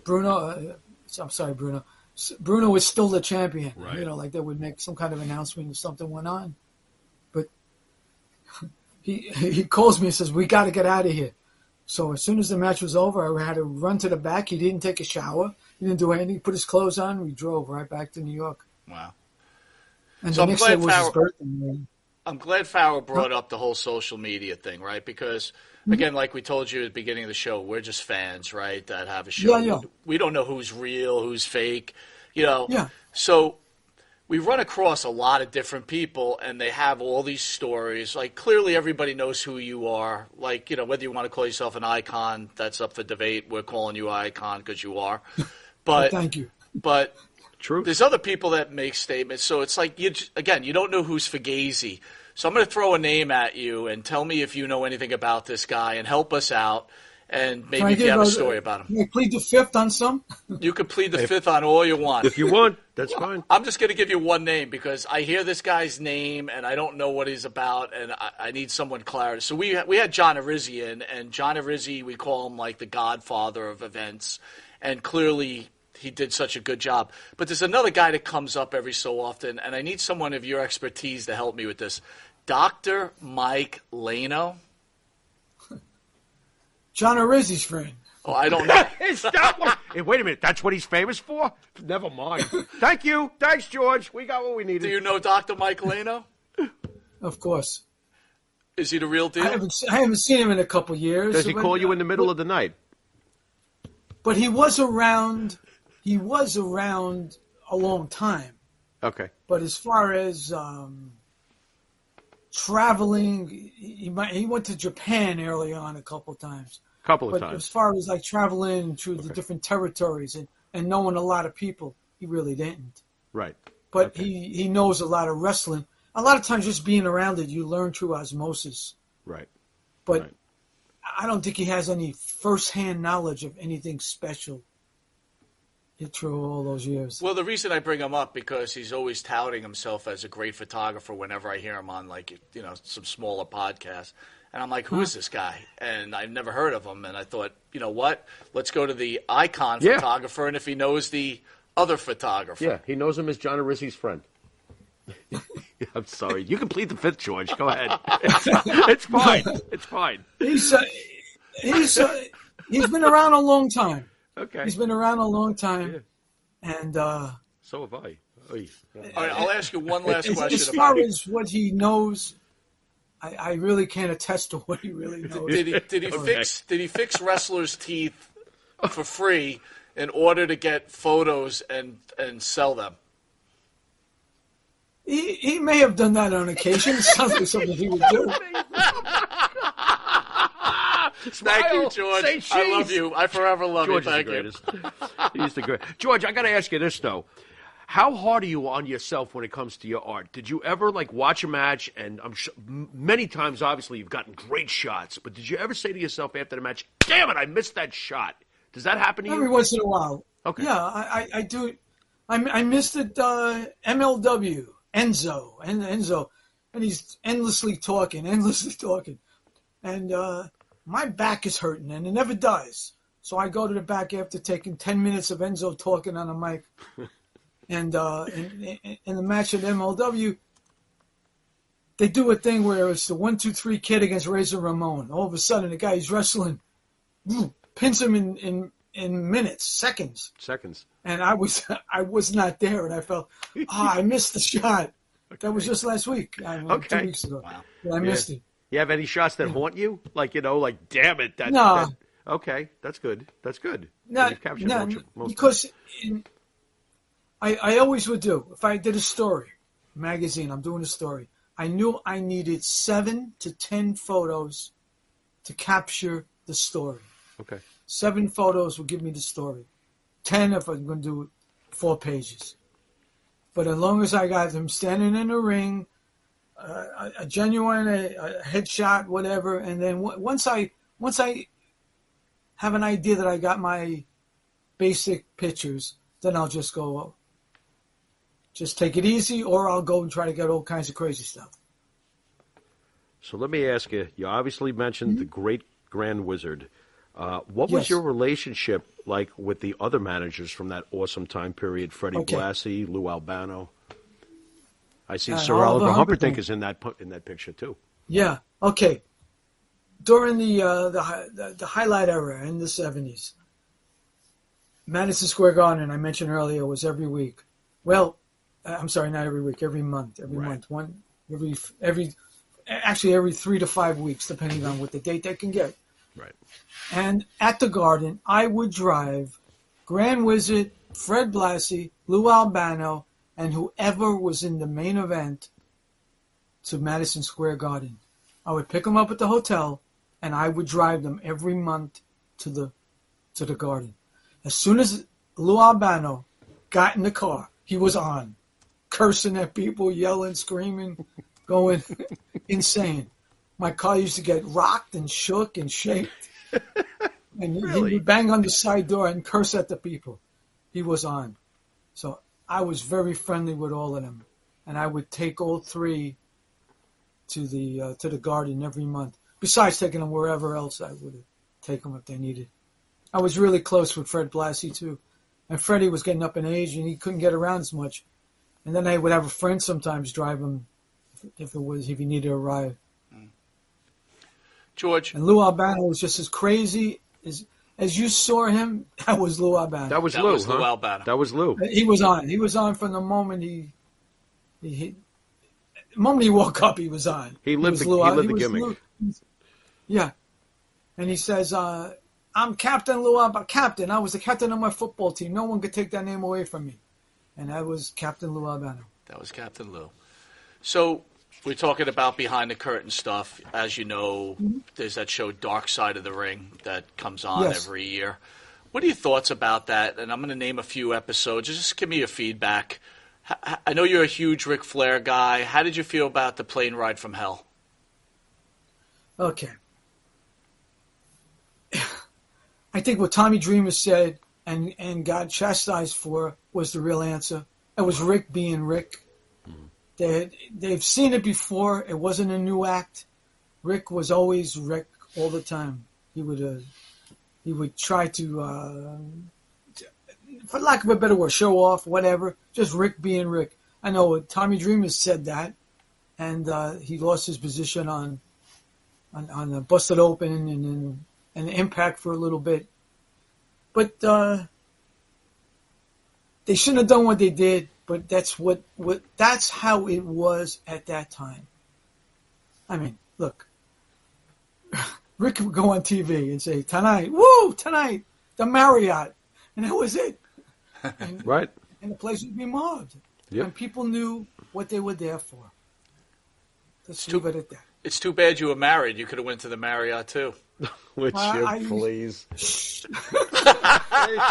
Bruno is still the champion. Right. You know, like they would make some kind of announcement if something went on. But he calls me and says, we got to get out of here. So as soon as the match was over, I had to run to the back. He didn't take a shower. He didn't do anything. He put his clothes on. We drove right back to New York. Wow. And So the next day was his birthday. I'm glad Farrell brought up the whole social media thing, right? Because, again, like we told you at the beginning of the show, we're just fans, right, that have a show. Yeah. We don't know who's real, who's fake, you know. Yeah. So we run across a lot of different people, and they have all these stories. Like, clearly everybody knows who you are. Like, you know, whether you want to call yourself an icon, that's up for debate. We're calling you icon because you are. But Thank you. But True. there's other people that make statements. So it's like, you don't know who's Fugazi. So I'm going to throw a name at you and tell me if you know anything about this guy and help us out. And maybe if you have a story about him. Can I plead the fifth on some? You can plead the fifth on all you want. If you want, that's fine. I'm just going to give you one name because I hear this guy's name and I don't know what he's about, and I need someone clarity. So we had John Arizzi in, and John Arizzi, we call him like the godfather of events, and clearly he did such a good job. But there's another guy that comes up every so often, and I need someone of your expertise to help me with this. Dr. Mike Lano. John Arizzi's friend. Oh, I don't know. Is that what? Hey, wait a minute. That's what he's famous for? Never mind. Thank you. Thanks, George. We got what we needed. Do you know Dr. Mike Lano? Of course. Is he the real deal? I haven't seen him in a couple years. Does he call you in the middle of the night? But he was around. He was around a long time. Okay. But as far as traveling, he went to Japan early on a couple times. Couple of But times. as far as like traveling through the different territories and knowing a lot of people, he really didn't. Right. But Okay. he knows a lot of wrestling. A lot of times just being around it, you learn through osmosis. Right. But Right. I don't think he has any first-hand knowledge of anything special through all those years. Well, the reason I bring him up because he's always touting himself as a great photographer whenever I hear him on, like, you know, some smaller podcasts. And I'm like, who is this guy? And I've never heard of him. And I thought, you know what? Let's go to the icon Yeah. photographer, and if he knows the other photographer. Yeah, he knows him as John Arizzi's friend. I'm sorry. You can plead the fifth, George. Go ahead. It's fine. It's fine. He's been around a long time. Okay. He's been around a long time, and So have I. Oy. All right, I'll ask you one last question as far about it. as what he knows, I really can't attest to what he really knows. Did he fix wrestlers' teeth for free in order to get photos and sell them? He may have done that on occasion. It sounds like something he would do. Thank you, George. Say I love cheese. you. I forever love George you. Thank you. is the greatest. He's the great. George, I got to ask you this though: how hard are you on yourself when it comes to your art? Did you ever like watch a match, and I'm sure many times, obviously, you've gotten great shots, but did you ever say to yourself after the match, "Damn it, I missed that shot"? Does that happen to you? Every once in a while. Okay. Yeah, I do. I missed it. MLW Enzo, and he's endlessly talking, and my back is hurting, and it never does. So I go to the back after taking 10 minutes of Enzo talking on a mic. And in the match at MLW, they do a thing where it's the 1-2-3 kid against Razor Ramon. All of a sudden, the guy he's wrestling pins him in minutes, seconds. And I was not there, and I felt, I missed the shot. Okay. That was just last week. 2 weeks ago. Wow. But I missed it. You have any shots that haunt you? Like, damn it. No. Okay, that's good. No, because I always would do. If I did a story, magazine, I'm doing a story, I knew I needed 7 to 10 photos to capture the story. Okay. 7 photos will give me the story. 10 if I'm going to do 4 pages. But as long as I got him standing in the ring, a genuine a headshot, whatever, and then once I have an idea that I got my basic pictures, then I'll just go, just take it easy, or I'll go and try to get all kinds of crazy stuff. So let me ask you. You obviously mentioned the great Grand Wizard. What was Yes. your relationship like with the other managers from that awesome time period? Freddie Blassie, Lou Albano. I see Sir Oliver Humperdinck is in that picture too. Yeah. Okay. During the highlight era in the 70s, Madison Square Garden, I mentioned earlier, was every week. Well, I'm sorry, not every week, every month. Every month. Every 3 to 5 weeks, depending on what the date they can get. Right. And at the Garden, I would drive Grand Wizard, Fred Blassie, Lou Albano, and whoever was in the main event to Madison Square Garden. I would pick them up at the hotel, and I would drive them every month to the Garden. As soon as Lou Albano got in the car, he was on, cursing at people, yelling, screaming, going insane. My car used to get rocked and shook and shaked. And Really? he would bang on the side door and curse at the people. He was on. So I was very friendly with all of them. And I would take all three to the Garden every month. Besides taking them wherever else I would take them if they needed. I was really close with Fred Blassie too. And Freddie was getting up in age and he couldn't get around as much. And then I would have a friend sometimes drive him if he needed a ride. George. And Lou Albano was just as crazy as you saw him. That was Lou Albano. That was That Lou, was huh? Lou Albano. That was Lou. He was on. He was on from the moment the moment he woke up. He was on. He lived was the gimmick. Lou. Yeah, and he says, "I'm Captain Lou Albano. Captain. I was the captain of my football team. No one could take that name away from me." And that was Captain Lou Albano. That was Captain Lou. So we're talking about behind the curtain stuff. As you know, there's that show Dark Side of the Ring that comes on every year. What are your thoughts about that? And I'm going to name a few episodes. Just give me your feedback. I know you're a huge Ric Flair guy. How did you feel about the plane ride from hell? Okay. I think what Tommy Dreamer said and got chastised for was the real answer. It was Rick being Rick. They've seen it before. It wasn't a new act. Rick was always Rick all the time. He would try to, for lack of a better word, show off, whatever. Just Rick being Rick. I know Tommy Dreamer said that, and he lost his position on Busted Open and Impact for a little bit. But they shouldn't have done what they did. But that's how it was at that time. I mean, look, Rick would go on TV and say, tonight, the Marriott. And that was it. And, Right. And the place would be mobbed. Yep. And people knew what they were there for. Let's leave it at that. It's too bad you were married. You could have went to the Marriott, too. Would you please?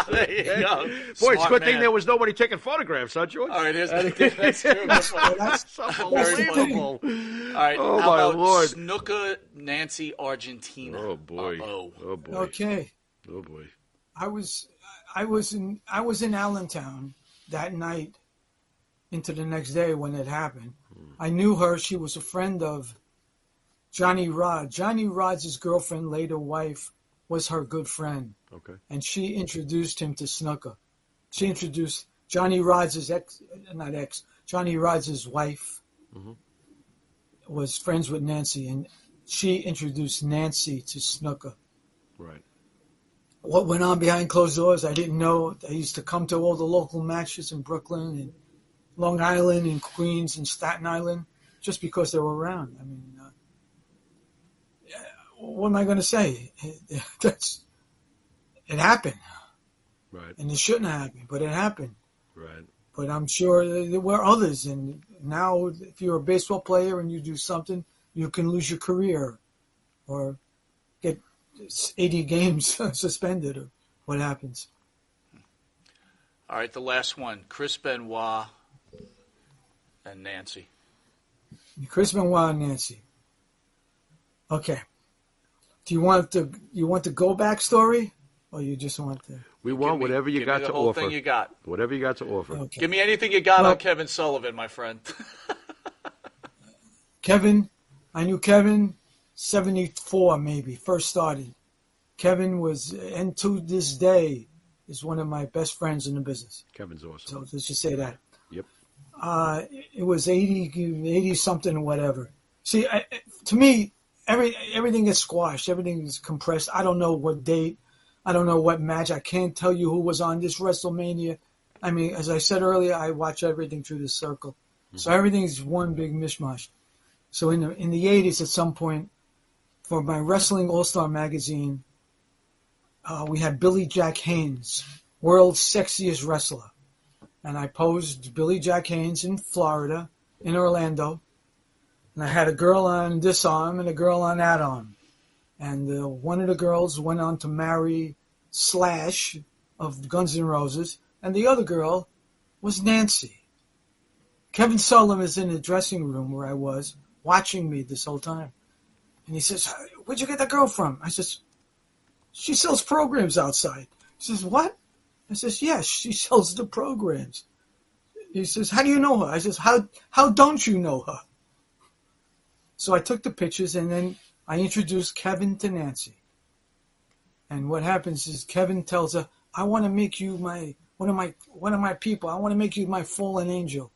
There you go. Boy, it's a Smart good thing man. there was nobody taking photographs, huh, George? All right, that's true. That's unbelievable. All right, Oh, how my about Lord. Snooker Nancy Argentina? Oh, boy. Uh-oh. Oh, boy. Okay. Oh, boy. I was in Allentown that night into the next day when it happened. I knew her. She was a friend of Johnny Rod. Johnny Rod's girlfriend, later wife, was her good friend. Okay. And she introduced him to snooker. She introduced Johnny Rod's Johnny Rod's wife was friends with Nancy, and she introduced Nancy to snooker. Right. What went on behind closed doors, I didn't know. They used to come to all the local matches in Brooklyn and Long Island and Queens and Staten Island just because they were around. I mean, what am I going to say? It happened. Right. And it shouldn't have happened, but it happened. Right. But I'm sure there were others. And now if you're a baseball player and you do something, you can lose your career or get 80 games suspended or what happens. All right, the last one. Chris Benoit and Nancy. Chris Benoit and Nancy. Okay. Do you want the go back story, or you just want the? We want whatever you got to offer. Thing you got. Whatever you got to offer. Okay. Give me anything you got on Kevin Sullivan, my friend. Kevin, I knew Kevin 74 maybe, first started. Kevin was, and to this day, is one of my best friends in the business. Kevin's awesome. So let's just say that. Yep. It was 80 something or whatever. See, to me, everything gets squashed. Everything is compressed. I don't know what date. I don't know what match. I can't tell you who was on this WrestleMania. I mean, as I said earlier, I watch everything through the circle. So everything's one big mishmash. So in the 80s, at some point, for my Wrestling All-Star magazine, we had Billy Jack Haynes, world's sexiest wrestler. And I posed Billy Jack Haynes in Florida, in Orlando. And I had a girl on this arm and a girl on that arm. And one of the girls went on to marry Slash of Guns N' Roses. And the other girl was Nancy. Kevin Sullivan is in the dressing room where I was, watching me this whole time. And he says, "Where'd you get that girl from?" I says, "She sells programs outside." He says, "What?" I says, "Yes, she sells the programs." He says, "How do you know her?" I says, How don't you know her?" So I took the pictures and then I introduced Kevin to Nancy. And what happens is Kevin tells her, "I want to make you one of my people. I want to make you my fallen angel."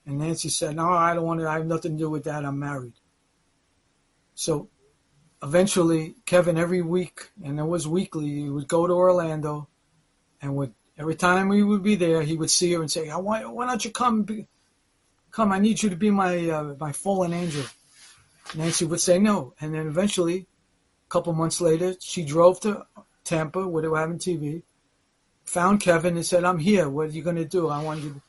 And Nancy said, "No, I don't want to. I have nothing to do with that. I'm married." So eventually, Kevin, every week, and it was weekly, he would go to Orlando, and every time we would be there, he would see her and say, why don't you come? Come, I need you to be my fallen angel. Nancy would say no. And then eventually, a couple months later, she drove to Tampa, where they were having TV, found Kevin and said, "I'm here. What are you going to do? I want to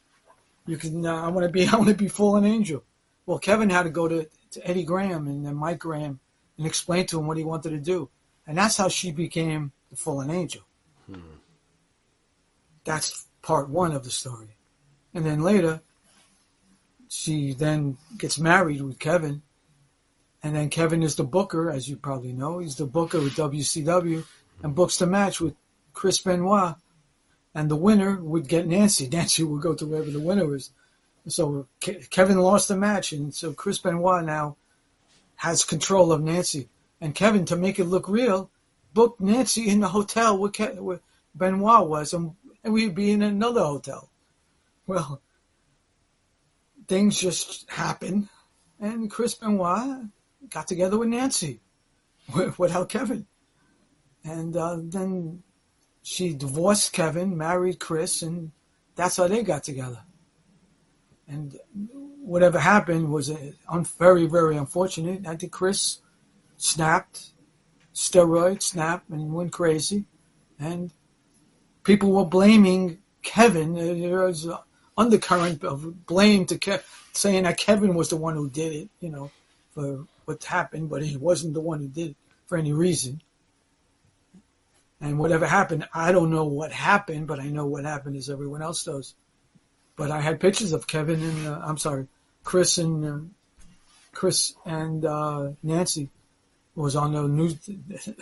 be fallen angel." Well, Kevin had to go to Eddie Graham and then Mike Graham and explain to him what he wanted to do. And that's how she became the fallen angel. That's part one of the story. And then later, she then gets married with Kevin. And then Kevin is the booker, as you probably know. He's the booker with WCW and books the match with Chris Benoit. And the winner would get Nancy. Nancy would go to wherever the winner is. So Kevin lost the match, and so Chris Benoit now has control of Nancy. And Kevin, to make it look real, booked Nancy in the hotel where Benoit was, and we'd be in another hotel. Well, things just happened, and Chris Benoit got together with Nancy without Kevin. And then she divorced Kevin, married Chris, and that's how they got together. And whatever happened was very, very unfortunate. I think Chris snapped, and went crazy. And people were blaming Kevin. There was an undercurrent of blame to Kevin, saying that Kevin was the one who did it, for what happened, but he wasn't the one who did it for any reason. And whatever happened, I don't know what happened, but I know what happened as everyone else does. But I had pictures of Kevin and Chris and Nancy. It was on the news,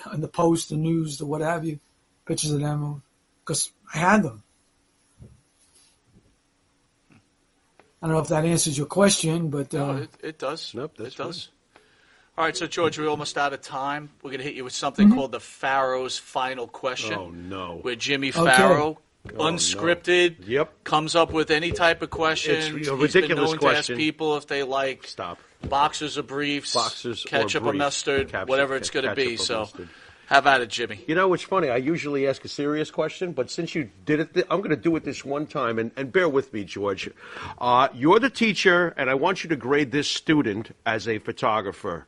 on the Post, the news, the what have you. Pictures of them because I had them. I don't know if that answers your question, but no, it does. Nope, it does. All right, so George, we're almost out of time. We're going to hit you with something called the Pharaoh's Final Question. Oh no! Where Jimmy Farrow, unscripted, no. Yep, comes up with any type of question. It's a ridiculous He's been known question. To ask people if they like boxers or briefs, ketchup or mustard, whatever it's going to be. So, mustard. Have at it, Jimmy. You know, it's funny. I usually ask a serious question, but since you did it, I'm going to do it this one time. And bear with me, George. You're the teacher, and I want you to grade this student as a photographer.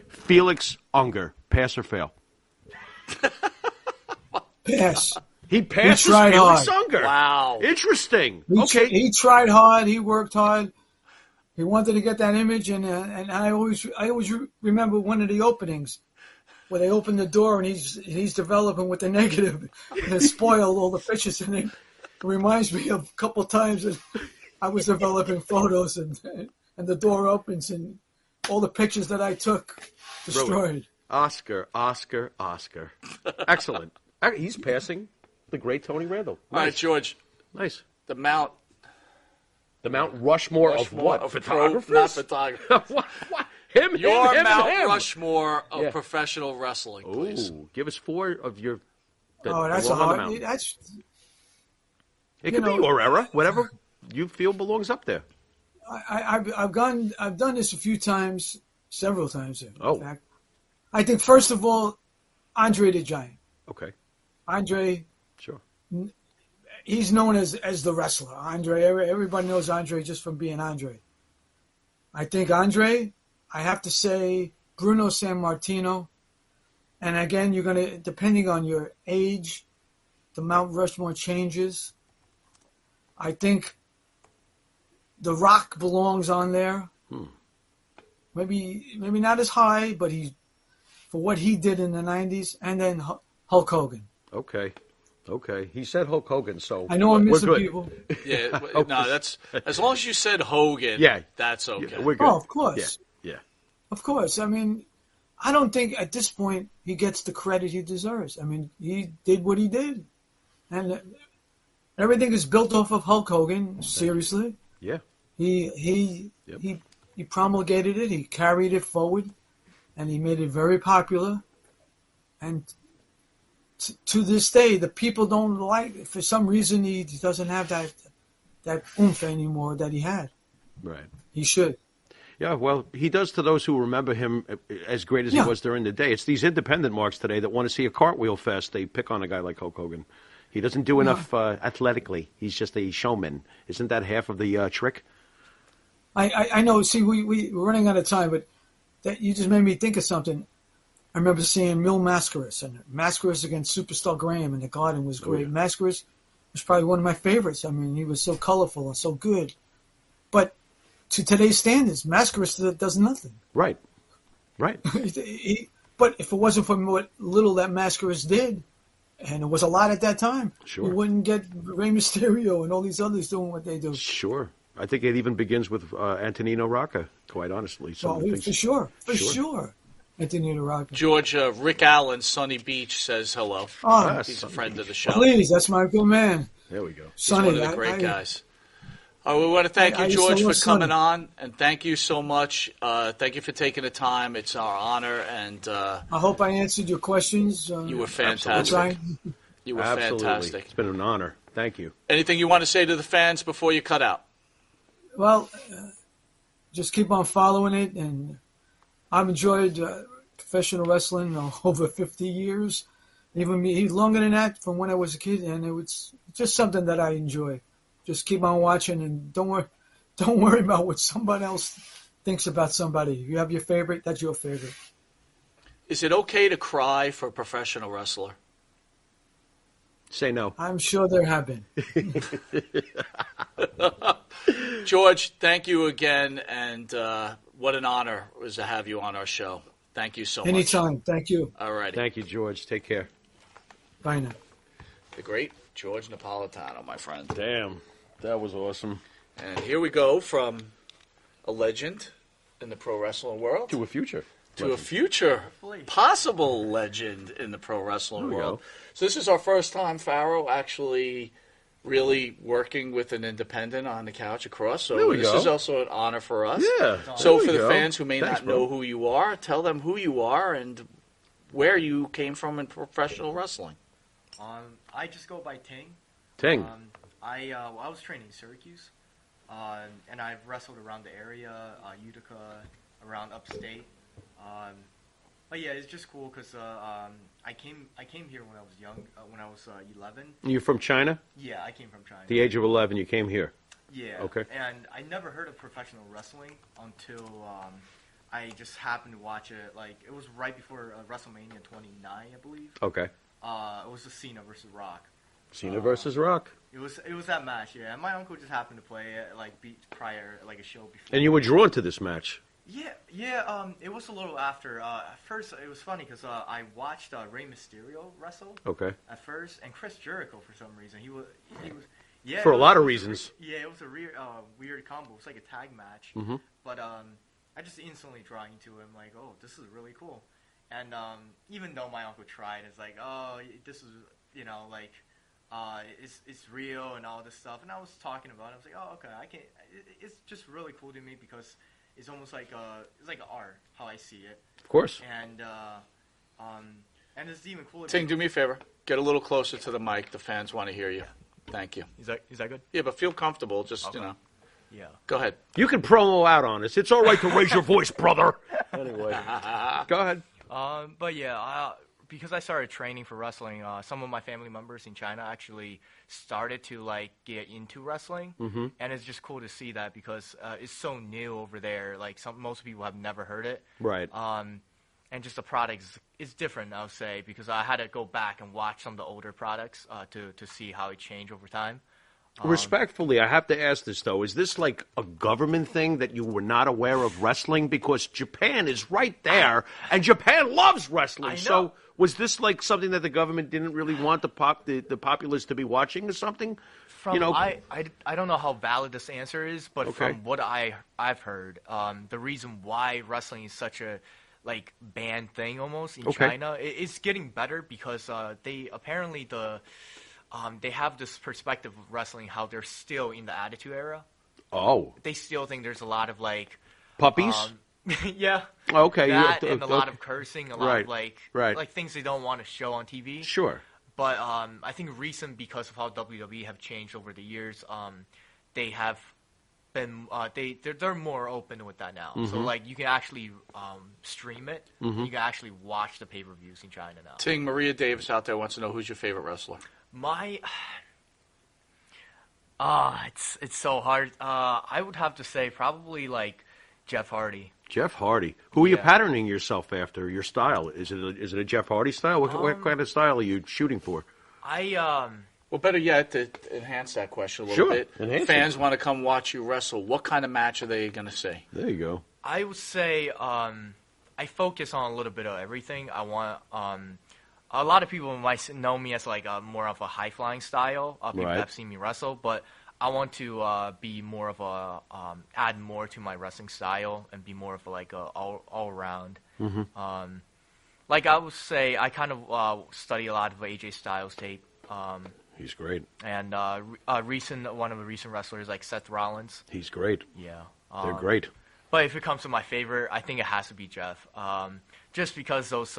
Felix Unger, pass or fail? Pass. He passes. He tried Felix hard. Unger. Wow. Interesting. He tried hard. He worked hard. He wanted to get that image, and I always remember one of the openings where they open the door and he's developing with the negative and it spoiled all the pictures, and it reminds me of a couple times that I was developing photos and the door opens and all the pictures that I took destroyed. Oscar. Excellent. He's passing the great Tony Randall. Nice. All right, George. Nice. The Mount Rushmore of what? Of photographers? not photographers. what? Your Mount Rushmore of professional wrestling, please. Ooh, give us 4 of your. That's a hard. It could be your era. Whatever you feel belongs up there. I've done this a few times, several times. In fact, I think first of all, Andre the Giant. Okay. Andre. Sure. He's known as the wrestler. Andre. Everybody knows Andre just from being Andre. I think Andre. I have to say Bruno Sammartino. And again, you're gonna, depending on your age, the Mount Rushmore changes. I think The Rock belongs on there. Maybe not as high, but for what he did in the 90s. And then Hulk Hogan. Okay. He said Hulk Hogan, so I know I'm missing people. Yeah, no, that's as long as you said Hogan. Yeah, that's okay. Yeah, we're good. Oh, of course. Yeah. Of course. I mean, I don't think at this point he gets the credit he deserves. I mean, he did what he did, and everything is built off of Hulk Hogan. Seriously. Yeah. He promulgated it. He carried it forward, and he made it very popular. And to this day, the people don't like. For some reason, he doesn't have that oomph anymore that he had. Right. He should. Yeah, well, he does to those who remember him as great as he was during the day. It's these independent marks today that want to see a cartwheel fest. They pick on a guy like Hulk Hogan. He doesn't do enough athletically. He's just a showman. Isn't that half of the trick? I know. See, we're running out of time, but that you just made me think of something. I remember seeing Mil Mascaras, and Mascaras against Superstar Graham in the Garden was great. Oh, yeah. Mascaras was probably one of my favorites. I mean, he was so colorful and so good. But to today's standards, Mascaras does nothing. Right. But if it wasn't for what little that Mascaras did, and it was a lot at that time, you wouldn't get Rey Mysterio and all these others doing what they do. Sure. I think it even begins with Antonino Rocca, quite honestly. For sure. Antonino Rocca. George, Rick Allen, Sunny Beach, says hello. Oh, he's a friend of the show. Please, that's my good man. There we go. Sonny, he's one of the great guys. We want to thank you, George, for coming on, and thank you so much. Thank you for taking the time. It's our honor, and I hope I answered your questions. You were fantastic. You were fantastic. It's been an honor. Thank you. Anything you want to say to the fans before you cut out? Well, just keep on following it, and I've enjoyed professional wrestling over 50 years, even longer than that from when I was a kid, and it was just something that I enjoy. Just keep on watching, and don't worry about what somebody else thinks about somebody. If you have your favorite, that's your favorite. Is it okay to cry for a professional wrestler? Say no. I'm sure there have been. George, thank you again, and what an honor it was to have you on our show. Thank you so much. Anytime. Thank you. All right. Thank you, George. Take care. Bye now. The great George Napolitano, my friend. Damn. That was awesome. And here we go from a legend in the pro wrestling world to a future. To a future possible legend in the pro wrestling world. So this is our first time, Pharaoh, actually really working with an independent on the couch across. So this is also an honor for us. Yeah. So for the fans who may not know who you are, tell them who you are and where you came from in professional wrestling. I just go by Ting. Ting. I was training in Syracuse, and I've wrestled around the area, Utica, around upstate. But yeah, it's just cool because I came here when I was young, when I was 11. You're from China? Yeah, I came from China. The age of 11, you came here. Yeah. Okay. And I never heard of professional wrestling until I just happened to watch it. Like it was right before WrestleMania 29, I believe. Okay. It was the Cena versus Rock. Cena versus Rock. It was that match, yeah. And my uncle just happened to play it like a show before. And you were drawn to this match. Yeah. It was a little after. At first, it was funny because I watched Rey Mysterio wrestle. Okay. At first, and Chris Jericho for some reason he was. Yeah. For a lot of reasons. Yeah, it was a weird combo. It was like a tag match. Mm-hmm. But I just instantly drawn into him. Like, oh, this is really cool. And even though my uncle tried, it's like, oh, this is like. It's real and all this stuff, and I was talking about it. I was like, oh, okay, I can't. It's just really cool to me because is almost like it's like an art, how I see it. Of course. And it's even cooler. Ting, do me a favor. Get a little closer to the mic. The fans want to hear you. Thank you. Is that good? Yeah, but feel comfortable. Just, Yeah. Go ahead. You can promo out on us. It's all right to raise your voice, brother. Anyway, go ahead. But yeah, because I started training for wrestling, some of my family members in China actually started to like get into wrestling, and it's just cool to see that because it's so new over there. Like most people have never heard it, Right. And just the product is different, I would say, because I had to go back and watch some of the older products to see how it changed over time. Respectfully, I have to ask this, though. Is this like a government thing that you were not aware of wrestling? Because Japan is right there, and Japan loves wrestling. So was this like something that the government didn't really want the populace to be watching or something? I don't know how valid this answer is, but from what I've heard, the reason why wrestling is such a like banned thing almost in China, it's getting better because they apparently they have this perspective of wrestling how they're still in the Attitude Era. Oh. They still think there's a lot of like puppies. Yeah. Okay. That and a lot of cursing, a lot of right. like things they don't want to show on TV. Sure. But I think because of how WWE have changed over the years, they have been they're more open with that now. So like you can actually stream it. You can actually watch the pay-per-views in China now. Ting, Maria Davis out there wants to know who's your favorite wrestler. It's so hard. I would have to say probably like Jeff Hardy. Jeff Hardy. Who are you patterning yourself after? Your style? Is it a Jeff Hardy style? What kind of style are you shooting for? Well, better yet, to enhance that question a little bit, fans want to come watch you wrestle. What kind of match are they going to see? There you go. I would say I focus on a little bit of everything. I want a lot of people might know me as like more of a high flying style. People have seen me wrestle, but I want to be more of a add more to my wrestling style and be more of like a all around. Like I would say, I kind of study a lot of AJ Styles tape. He's great. And one of the recent wrestlers like Seth Rollins. He's great. Yeah. They're great. But if it comes to my favorite, I think it has to be Jeff. Just because those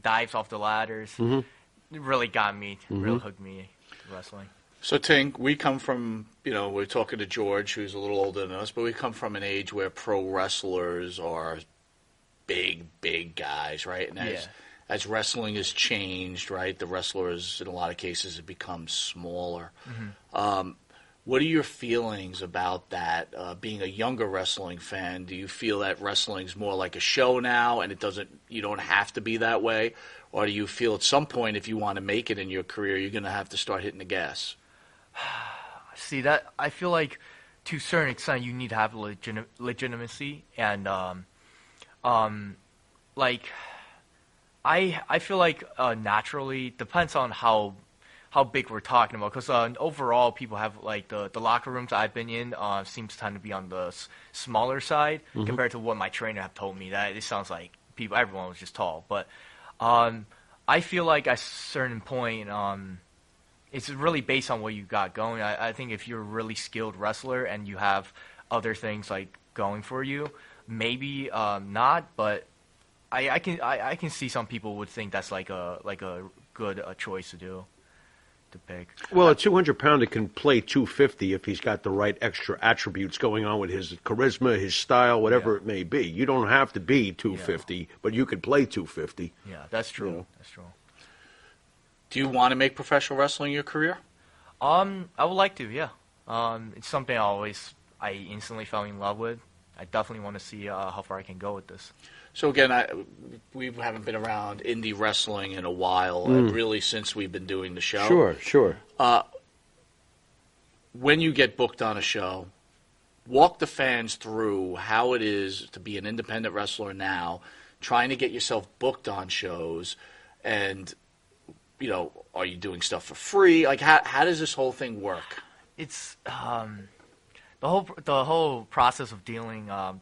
dives off the ladders really got me, really hooked me wrestling. So, Ting, we come from, we're talking to George, who's a little older than us, but we come from an age where pro wrestlers are big, big guys, right? And as wrestling has changed, right, the wrestlers, in a lot of cases, have become smaller. What are your feelings about that, being a younger wrestling fan? Do you feel that wrestling's more like a show now and you don't have to be that way? Or do you feel at some point if you want to make it in your career, you're going to have to start hitting the gas? See, that I feel like to a certain extent you need to have legitimacy and like I feel like naturally depends on how big we're talking about because overall people have like the locker rooms I've been in seems to tend to be on the smaller side compared to what my trainer have told me. That it sounds like everyone was just tall, but I feel like at a certain point it's really based on what you got going. I think if you're a really skilled wrestler and you have other things like going for you, maybe not, but I can see some people would think that's like a good choice to pick. Well, a 200-pounder can play 250 if he's got the right extra attributes going on with his charisma, his style, whatever it may be. You don't have to be 250, but you could play 250. Yeah, that's true. That's true. Do you want to make professional wrestling your career? I would like to, yeah. It's something I instantly fell in love with. I definitely want to see how far I can go with this. So again, we haven't been around indie wrestling in a while, really since we've been doing the show. Sure. When you get booked on a show, walk the fans through how it is to be an independent wrestler now, trying to get yourself booked on shows, and are you doing stuff for free? Like, how does this whole thing work? It's the whole process of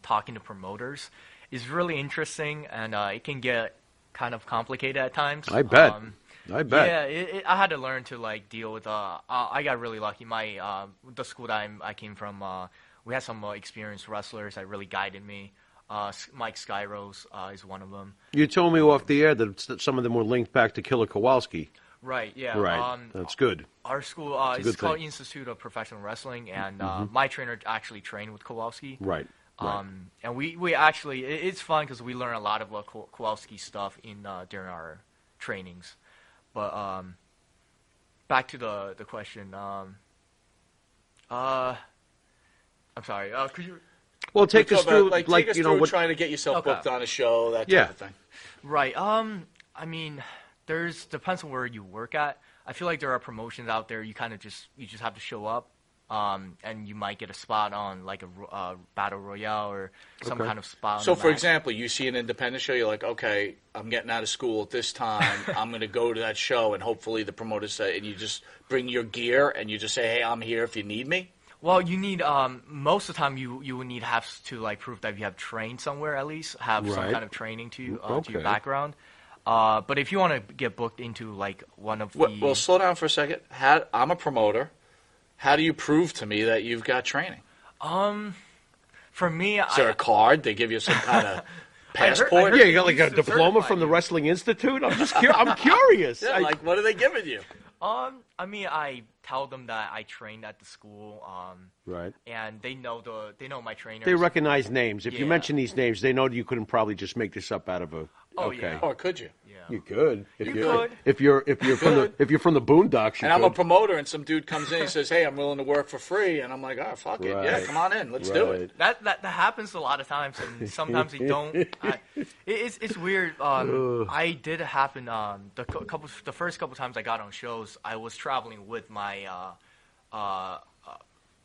talking to promoters is really interesting, and it can get kind of complicated at times. I bet. Yeah, I had to learn to deal with. I got really lucky. The school that I came from we had some experienced wrestlers that really guided me. Mike Skyrose is one of them. You told me off the air that some of them were linked back to Killer Kowalski. Right, yeah. Right, that's good. Our school is called Institute of Professional Wrestling, and my trainer actually trained with Kowalski. Right. And we actually, it's fun because we learn a lot of Kowalski stuff during our trainings. But back to the question. I'm sorry. Could you? Well, take us through, take us through trying to get yourself booked on a show, that type of thing. Right. I mean, depends on where you work at. I feel like there are promotions out there. You just have to show up, and you might get a spot on like a battle royale or some kind of spot. So, for example, you see an independent show, you're like, okay, I'm getting out of school at this time. I'm going to go to that show, and hopefully the promoter say, and you just bring your gear, and you just say, hey, I'm here if you need me. Well, you need most of the time you would need to like prove that you have trained somewhere, at least have some kind of training to your background. But if you want to get booked into like one of the well, slow down for a second. I'm a promoter. How do you prove to me that you've got training? For me, is there a card? They give you some kind of passport? Yeah, you got like a diploma from the Wrestling Institute. I'm curious. Yeah, like what are they giving you? I mean, I tell them that I trained at the school. Right. And they know my trainers. They recognize names. If you mention these names, they know you couldn't probably just make this up out of a. Oh okay. yeah. Or could you? Yeah. You could. You could. If you're from the Boondocks. And I'm a promoter, and some dude comes in and says, "Hey, I'm willing to work for free," and I'm like, "Oh, fuck it, yeah, come on in, let's do it." That happens a lot of times, and sometimes they don't. It's weird. I did happen. The first couple times I got on shows, I was traveling with my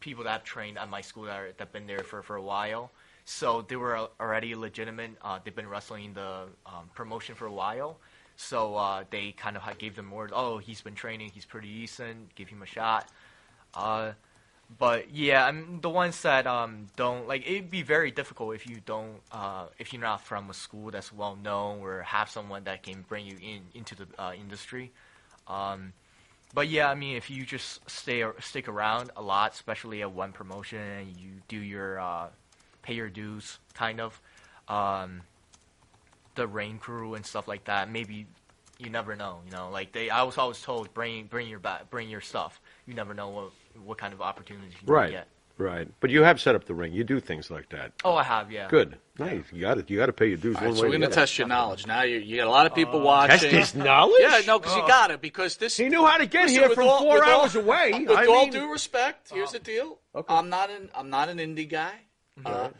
people that have trained at my school that've been there for a while. So they were already legitimate. They've been wrestling the promotion for a while. So they kind of gave them more, oh, he's been training, he's pretty decent, give him a shot. But yeah, I mean, the ones that don't, like, it'd be very difficult if you don't, if you're not from a school that's well known or have someone that can bring you into the industry. But yeah, I mean, if you just stick around a lot, especially at one promotion, and you do your pay your dues, kind of, the rain crew and stuff like that. Maybe you never know, Like I was always told, bring your stuff. You never know what kind of opportunities you might get. Right. But you have set up the ring. You do things like that. Oh, I have, yeah. Good. Nice. You got to pay your dues. All right, so we're going to test your knowledge. Now you got a lot of people watching. Test his knowledge? Yeah, no, because you got it. Because this. He knew how to get here from 4 hours away. With all due respect, here's the deal. Okay. I'm not an indie guy. I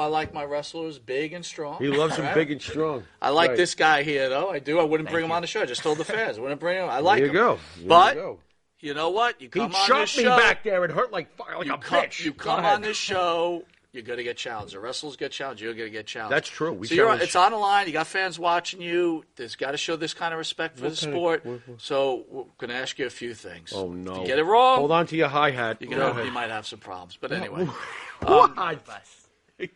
like my wrestlers big and strong. He loves them big and strong. I like this guy here, though. I do. I wouldn't bring him on the show. I just told the fans. I wouldn't bring him. I like him. There you go. You know what? You come on this show. He chopped me back there. It hurt like a bitch. You come on this show, you're going to get challenged. The wrestlers get challenged. You're going to get challenged. That's true. It's on the line. You got fans watching you. There's got to show this kind of respect for the sport. So we're going to ask you a few things. Oh, no. If you get it wrong. Hold on to your hi-hat. You might have some problems. But anyway. What?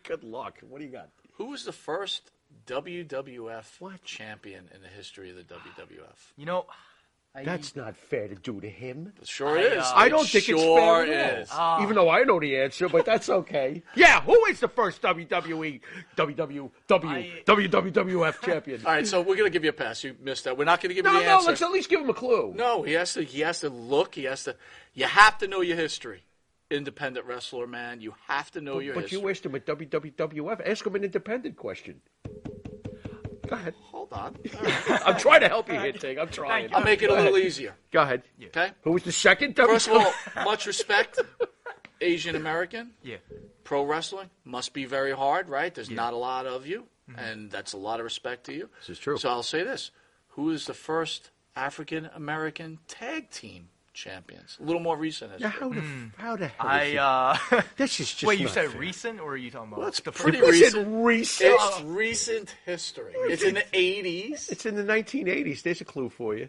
Good luck. What do you got? Who was the first WWF champion in the history of the WWF? That's not fair to do to him. It sure is. I don't think it's fair at all. Even though I know the answer, but that's okay. Yeah, who is the first WWF champion? All right, so we're going to give you a pass. You missed that. We're not going to give you the answer. No, let's at least give him a clue. No, he has to look. You have to know your history. Independent wrestler, man. You have to know your history. But you asked him a WWF. Ask him an independent question. Go ahead. Hold on. Right. I'm trying to help you here, Tig. I'm trying. I'll make it a little easier. Go ahead. Okay? Who was the second? First of all, much respect. Asian American. Yeah. Pro wrestling must be very hard, right? There's not a lot of you, and that's a lot of respect to you. This is true. So I'll say this. Who is the first African American tag team champions? A little more recent history. How the hell this is just Wait, you not said fair. recent, or are you talking about? Well, it's the pretty recent. It's recent history. It's in the 80s. It's in the 1980s. There's a clue for you.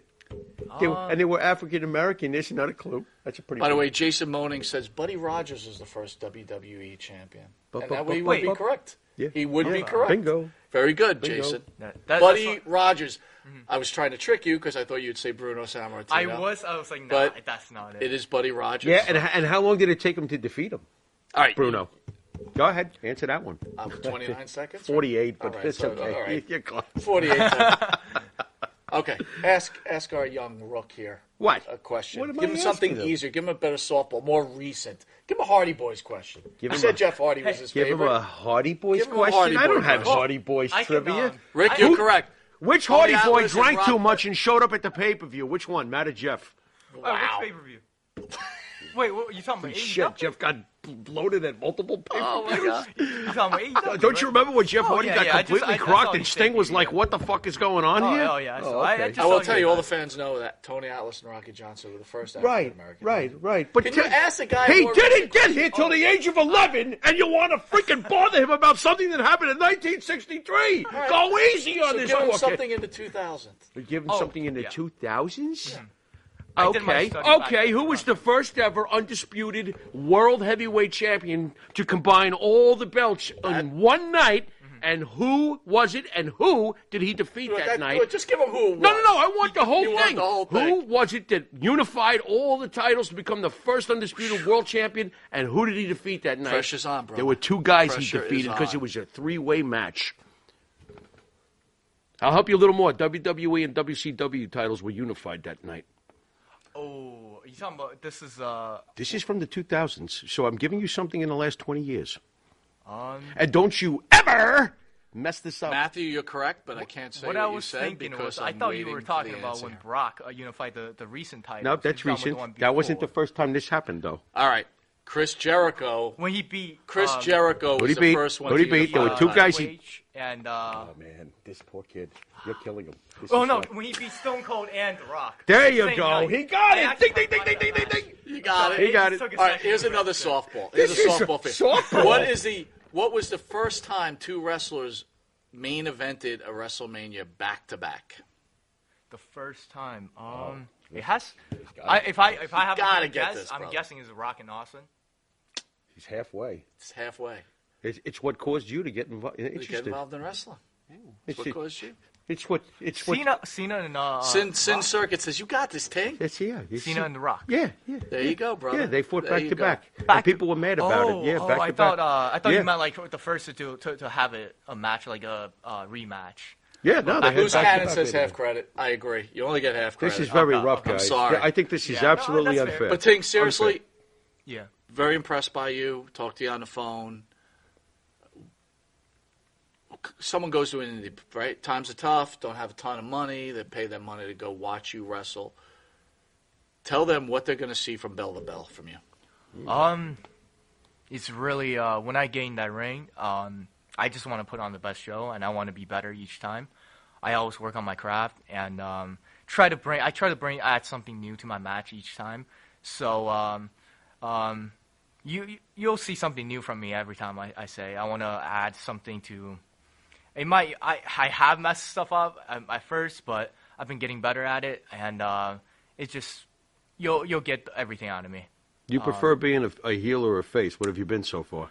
They were African American. There's another clue. That's a pretty. By the way, Jason Moaning says Buddy Rogers is the first WWE champion. And that way he would be correct. Yeah. He would be correct. Bingo. Very good, Jason. Buddy Rogers. I was trying to trick you because I thought you'd say Bruno Sammartino. I was like, no, that's not it. It is Buddy Rogers. Yeah, and how long did it take him to defeat him? All right, Bruno. Go ahead. Answer that one. 29 seconds? 48, but All right, it's so, okay. all right. You're close. 48 seconds. Okay. Ask our young rook here. What? A question. What am Give I him something asking him? easier. Give him a better softball, more recent. Give him a Hardy Boys question. Give You him said a- Jeff Hardy was his Give him favorite. a Hardy Boys Give him a question? Hardy I don't Boy have question. Hardy Boys I can, trivia. Rick, you're correct. Which Tony Hardy Boy Atlas and drank Rock- too much and showed up at the pay-per-view? Which one? Matt or Jeff? Wow. Which pay-per-view? Wait, what, you talking about Shit, AEW? Jeff got bloated at multiple pay-per-views. Oh, my God. You talking about AEW? Don't you remember when Jeff Hardy yeah, got yeah, completely I saw crocked you and say Sting was it, like, yeah. what the fuck is going on here? Oh, yeah, I saw. okay. I just I will saw tell you you, all that. the fans know that Tony Atlas and Rocky Johnson were the first Right, African-American. right. But Can you ask the guy he more didn't get here till the age of 11, and you want to freaking bother him about something that happened in 1963. right. Go easy on So this give him poor something kid. in the 2000s. Give him Oh, something in the yeah. 2000s? I did my Okay, study back okay. then. Who was the first ever undisputed world heavyweight champion to combine all the belts in one night? And who was it? And who did he defeat that night? Just give him who it was. No. I want the whole You want thing. the whole Who thing. was it that unified all the titles to become the first undisputed world champion? And who did he defeat that night? Pressure's on, bro. There were two guys Pressure he defeated is because on. it was a three-way match. I'll help you a little more. WWE and WCW titles were unified that night. Oh, you talking about this is This is from the 2000s, so I'm giving you something in the last 20 years. um And don't you ever mess this up. Matthew, you're correct, but I can't say what what I you was said thinking because was I I'm thought you waiting were for talking the about answer. when Brock unified the recent title. No, that's recent. That wasn't the first time this happened, though. All right, Chris Jericho. when he beat Chris Jericho Who'd was he the beat? first one. Who'd he to beat? There unify were two the guys title. and Oh, man, this poor kid. You're killing him. oh no, when he beat Stone Cold and The Rock. There you Same go. night. He got I it. actually Ding, ding, thought ding, of ding, that ding, match. ding. You got He it. got it. Took a All right, second here's to another rest it. softball. Here's a This is a softball thing. softball. What was the first time two wrestlers main evented a WrestleMania back to back? The first time. It has. If I have gotta to get guess, this, I'm brother. guessing is Rock and Austin. He's halfway. It's halfway. It's what caused you to get involved. You get Interested. involved in wrestling. It's what caused you. It's what. Cena and Sin Rock. Circuit says, you got this, Ting. It's here. Cena and The Rock. Yeah. There you go, brother. Yeah, they fought There back you to go. back. Back And people were mad about it. Yeah, back I to thought back. I thought Yeah. you meant like the first to have a match like a rematch. Yeah, no, they had Whose back to canon back says with half it. credit? I agree. You only get half credit. This is very rough, I'm guys. sorry. I think this is Yeah, no, absolutely that's fair. unfair. But Ting, seriously, Yeah. very impressed by you. Talked to you on the phone. Someone goes to an indie, right? Times are tough. Don't have a ton of money. They pay that money to go watch you wrestle. Tell them what they're going to see from bell to bell from you. It's really when I get in that ring, I just want to put on the best show, and I want to be better each time. I always work on my craft and try to add something new to my match each time. So you'll see something new from me every time I say I want to add something to. It might I have messed stuff up at first, but I've been getting better at it, and it's just you'll get everything out of me. You prefer being a heel or a face? What have you been so far?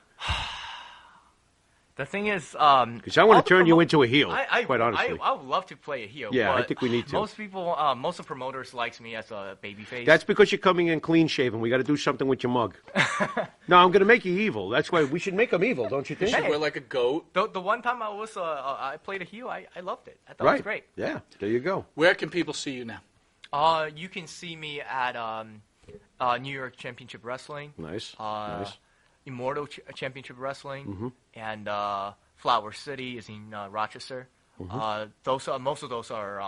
The thing is, Because I want to turn you into a heel, quite honestly. I would love to play a heel. Yeah, I but think we need to. Most people, most of the promoters likes me as a babyface. That's because you're coming in clean shaven. We got to do something with your mug. No, I'm going to make you evil. That's why we should make him evil, don't you think? We're like a goat. the one time I played a heel, I loved it. I thought it was great. Yeah, there you go. Where can people see you now? You can see me at New York Championship Wrestling. Nice. Immortal Championship Wrestling, Mm-hmm. and Flower City is in Rochester. Mm-hmm. Most of those are,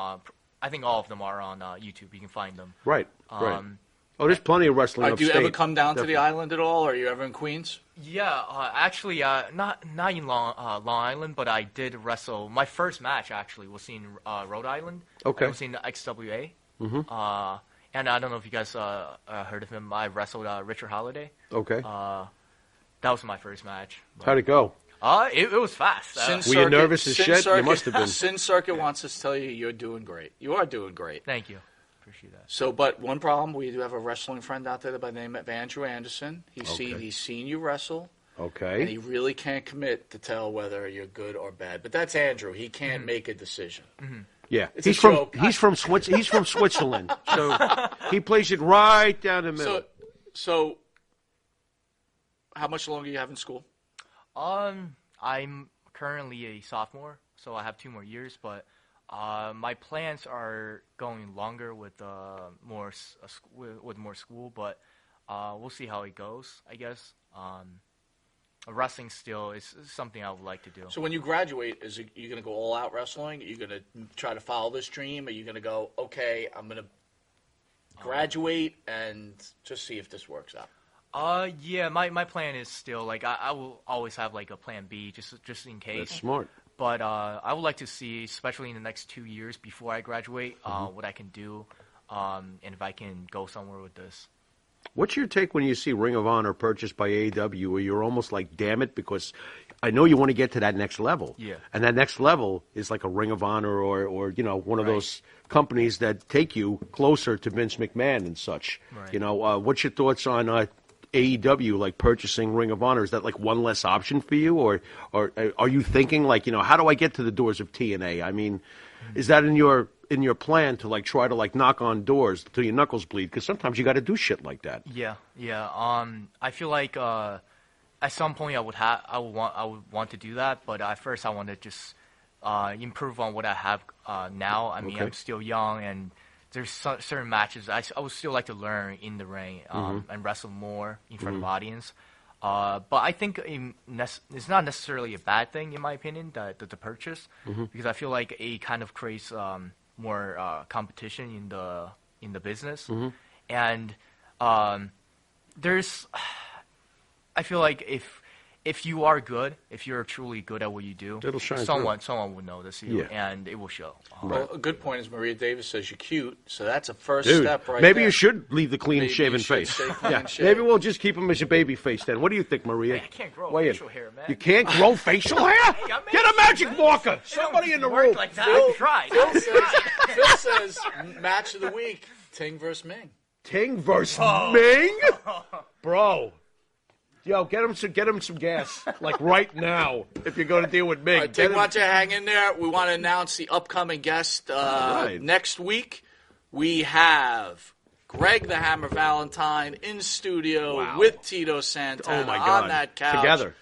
I think all of them are on YouTube. You can find them. Right. Oh, there's plenty of wrestling Do you upstate. ever come down to Definitely. the island at all? Or are you ever in Queens? Yeah, actually, not in Long Island, but I did wrestle. My first match actually was in Rhode Island. Okay. I was in the XWA. Mm-hmm. And I don't know if you guys heard of him. I wrestled Richard Holiday. Okay. That was my first match. How'd it go? It was fast. Were you nervous as shit? You must have been. Sin Circuit wants us to tell you you're doing great. You are doing great. Thank you. Appreciate that. So, but one problem, we do have a wrestling friend out there by the name of Andrew Anderson. He's seen you wrestle. Okay. And he really can't commit to tell whether you're good or bad. But that's Andrew. He can't make a decision. Mm-hmm. Yeah, It's he's a from joke. he's from Switzerland, so he plays it right down the middle. So how much longer you have in school? I'm currently a sophomore, so I have 2 more years, but my plans are going longer with more school, but we'll see how it goes, I guess. Wrestling still is something I would like to do. So when you graduate, you going to go all out wrestling? Are you going to try to follow this dream? Are you going to go, okay, I'm going to graduate and just see if this works out? Yeah, my plan is still, like, I will always have, like, a plan B just in case. That's smart. But I would like to see, especially in the next 2 years before I graduate, what I can do, and if I can go somewhere with this. What's your take when you see Ring of Honor purchased by AEW, where you're almost like, damn it, because I know you want to get to that next level. Yeah. And that next level is like a Ring of Honor or one of those companies that take you closer to Vince McMahon and such. Right. What's your thoughts on AEW, like purchasing Ring of Honor? Is that like one less option for you? Or are you thinking like, how do I get to the doors of TNA? I mean, is that in your plan to like try to like knock on doors till your knuckles bleed? Because sometimes you got to do shit like that. Yeah. I feel like at some point I would want to do that, but at first I want to just improve on what I have now. I mean, I'm still young, and there's certain matches I would still like to learn in the ring and wrestle more in front of audience. But I think it's not necessarily a bad thing, in my opinion, the purchase, because I feel like it kind of creates more competition in the business, and I feel like if you are good, if you're truly good at what you do, it'll shine someone will notice you, and it will show. Well, a good point is Maria Davis says you're cute, so that's a first Dude, step right maybe there. you should leave the clean-shaven face. Maybe we'll just keep him as a baby face then. What do you think, Maria? I can't grow facial hair, man. You can't grow facial hair? Get a magic marker. Somebody in the room. Like that. I tried. Phil says match of the week, Ting versus Ming. Ting versus Ming? Bro. Yo, get him some gas, like right now, if you're going to deal with Ming. All right, Ting, why don't you hang in there? We want to announce the upcoming guest next week. We have Greg the Hammer Valentine in studio with Tito Santana on that couch.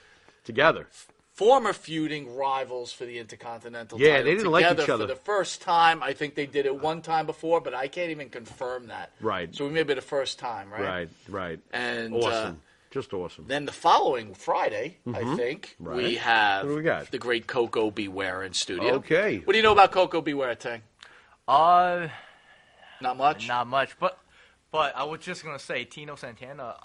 Together. Former feuding rivals for the Intercontinental title. Yeah, they didn't like each other. For the first time. I think they did it one time before, but I can't even confirm that. Right. So we may be the first time, right? Right. And awesome. Just awesome. Then the following Friday, I think, we have the great Coco Beware in studio. Okay. What do you know about Coco Beware, Tang? Not much? Not much, but I was just going to say, Tino Santana,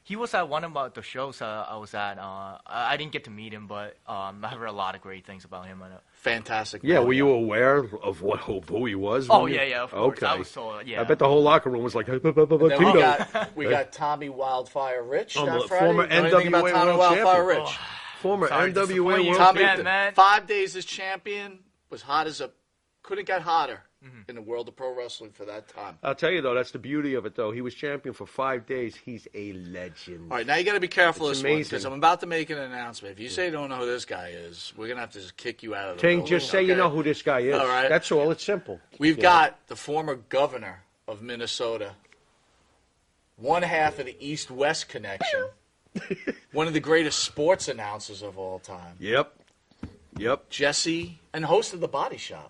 he was at one of the shows I was at. I didn't get to meet him, but I heard a lot of great things about him. Fantastic. Yeah, were you aware of who he was? Oh, yeah, of course. Okay. I was told, I bet the whole locker room was like, Tito. We got Tommy Wildfire Rich that Friday. Former NWA Tommy Wildfire Rich? Former NWA World Champion. Man. 5 days as champion, was hot as couldn't get hotter in the world of pro wrestling for that time. I'll tell you, though, that's the beauty of it, though. He was champion for 5 days. He's a legend. All right, now you got to be careful It's this one, amazing. because I'm about to make an announcement. If you say you don't know who this guy is, we're going to have to just kick you out of the Ting, building. just say you know who this guy is. All right. That's all. It's simple. We've got the former governor of Minnesota, one half of the East-West connection, one of the greatest sports announcers of all time. Yep. Jesse, and host of The Body Shop.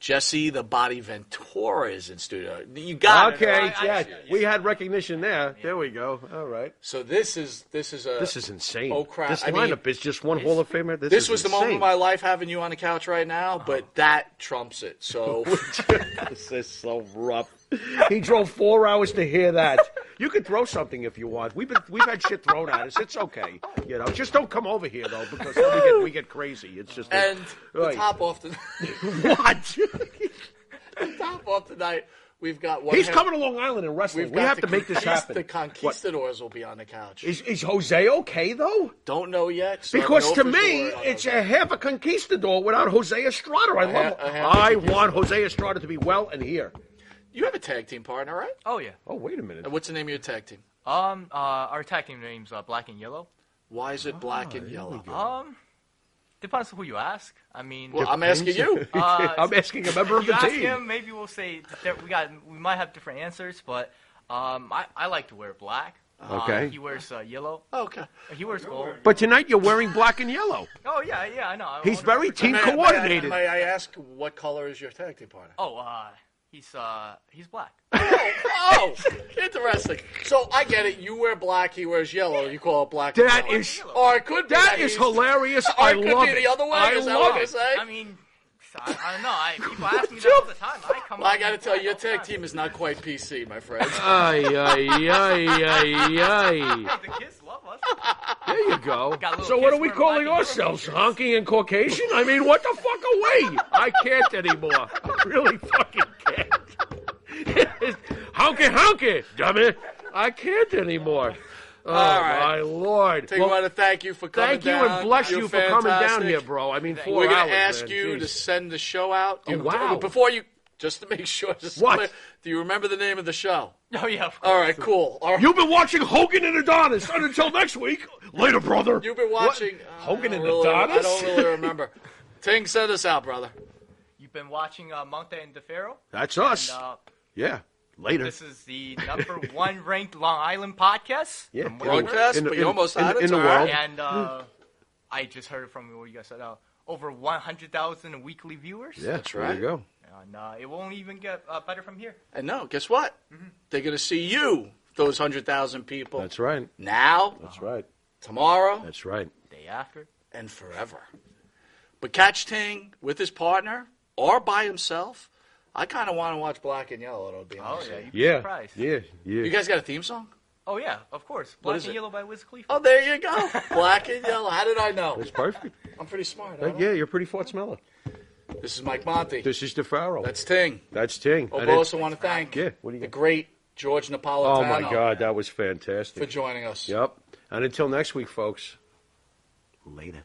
Jesse the Body Ventura is in studio. You got it. Okay, yeah. We had recognition there. There we go. All right. So this is insane. Oh crap! This lineup is just one Hall of Famer. This was the moment of my life having you on the couch right now, but that trumps it. So this is so rough. He drove 4 hours to hear that. You could throw something if you want. We've had shit thrown at us. It's okay. Just don't come over here though, because then we get crazy. It's just the top off the what? The top off tonight. We've got one. He's coming to Long Island and wrestling. We have to make this happen. The Conquistadors will be on the couch. Is Jose okay though? Don't know yet. So because to me, it's a half a conquistador without Jose Estrada. I want Jose Estrada to be well and here. You have a tag team partner, right? Oh yeah. Oh wait a minute. And what's the name of your tag team? Our tag team name's Black and Yellow. Why is it black and yellow? Depends on who you ask. I mean, well, I'm asking you. I'm asking a member of the team. Ask him, maybe we'll say we might have different answers, but I like to wear black. Okay. He wears yellow. Oh, okay. He wears gold. But tonight you're wearing black and yellow. Oh, yeah, I know. He's very team coordinated. May I ask what color is your tag team partner? Oh, he's black. Oh, interesting. So I get it. You wear black, he wears yellow. You call it black. That and yellow. is Or it could be that is hilarious. Or I it could love be it. the other way. I Is that love what you're it. saying? I mean, I don't know. People ask me that all the time. Well, I got to tell you, your tag team is not quite PC, my friend. Ay, ay, ay, ay, ay. The kids love us. There you go. Got little So what kids are we wearing calling black and ourselves? yellow Honky and Caucasian? I mean, what the fuck away? I can't anymore. I really fucking can't. Honky, dumb it. I can't anymore. Oh, right. my Lord. I want to thank you for coming Thank you down. and bless You're you for coming down fantastic. here, bro. I mean, 4 We're hours, going to ask man. you Jeez. to send the show out. Oh, wow. Before you, just to make sure. What? Do you remember the name of the show? Oh, yeah, of course. All right, cool. All right. You've been watching Hogan and Adonis. And until next week. Later, brother. You've been watching Hogan and Adonis? Adonis? I don't really remember. Ting, send us out, brother. You've been watching Monte and DeFaro. That's us. And, Yeah. Later. this is the number 1 ranked Long Island podcast. Yeah. from where we work. Broadcast, but you almost had it. in the all right. world. And I just heard from what you guys said. Over 100,000 weekly viewers. Yeah, That's there right. you go. And it won't even get better from here. And no, guess what? They're going to see you, those 100,000 people. That's right. Now, That's right. tomorrow, That's right. Day after. and forever. But catch Ting with his partner or by himself. I kind of want to watch Black and Yellow, to be honest. Oh, yeah. with You'd be Yeah. surprised. Yeah. You guys got a theme song? Oh, yeah, of course. What Black is and it? Yellow by Wiz Khalifa. Oh, there you go. Black and Yellow. How did I know? That's perfect. I'm pretty smart. I don't Yeah, you're pretty Fort Smeller. This is Mike Monty. This is DeFaro. That's Ting. That's Ting. I And also want to thank Yeah, what do you the got? great George Napolitano Oh, my God. That was for fantastic. joining us. Yep. And until next week, folks. Later.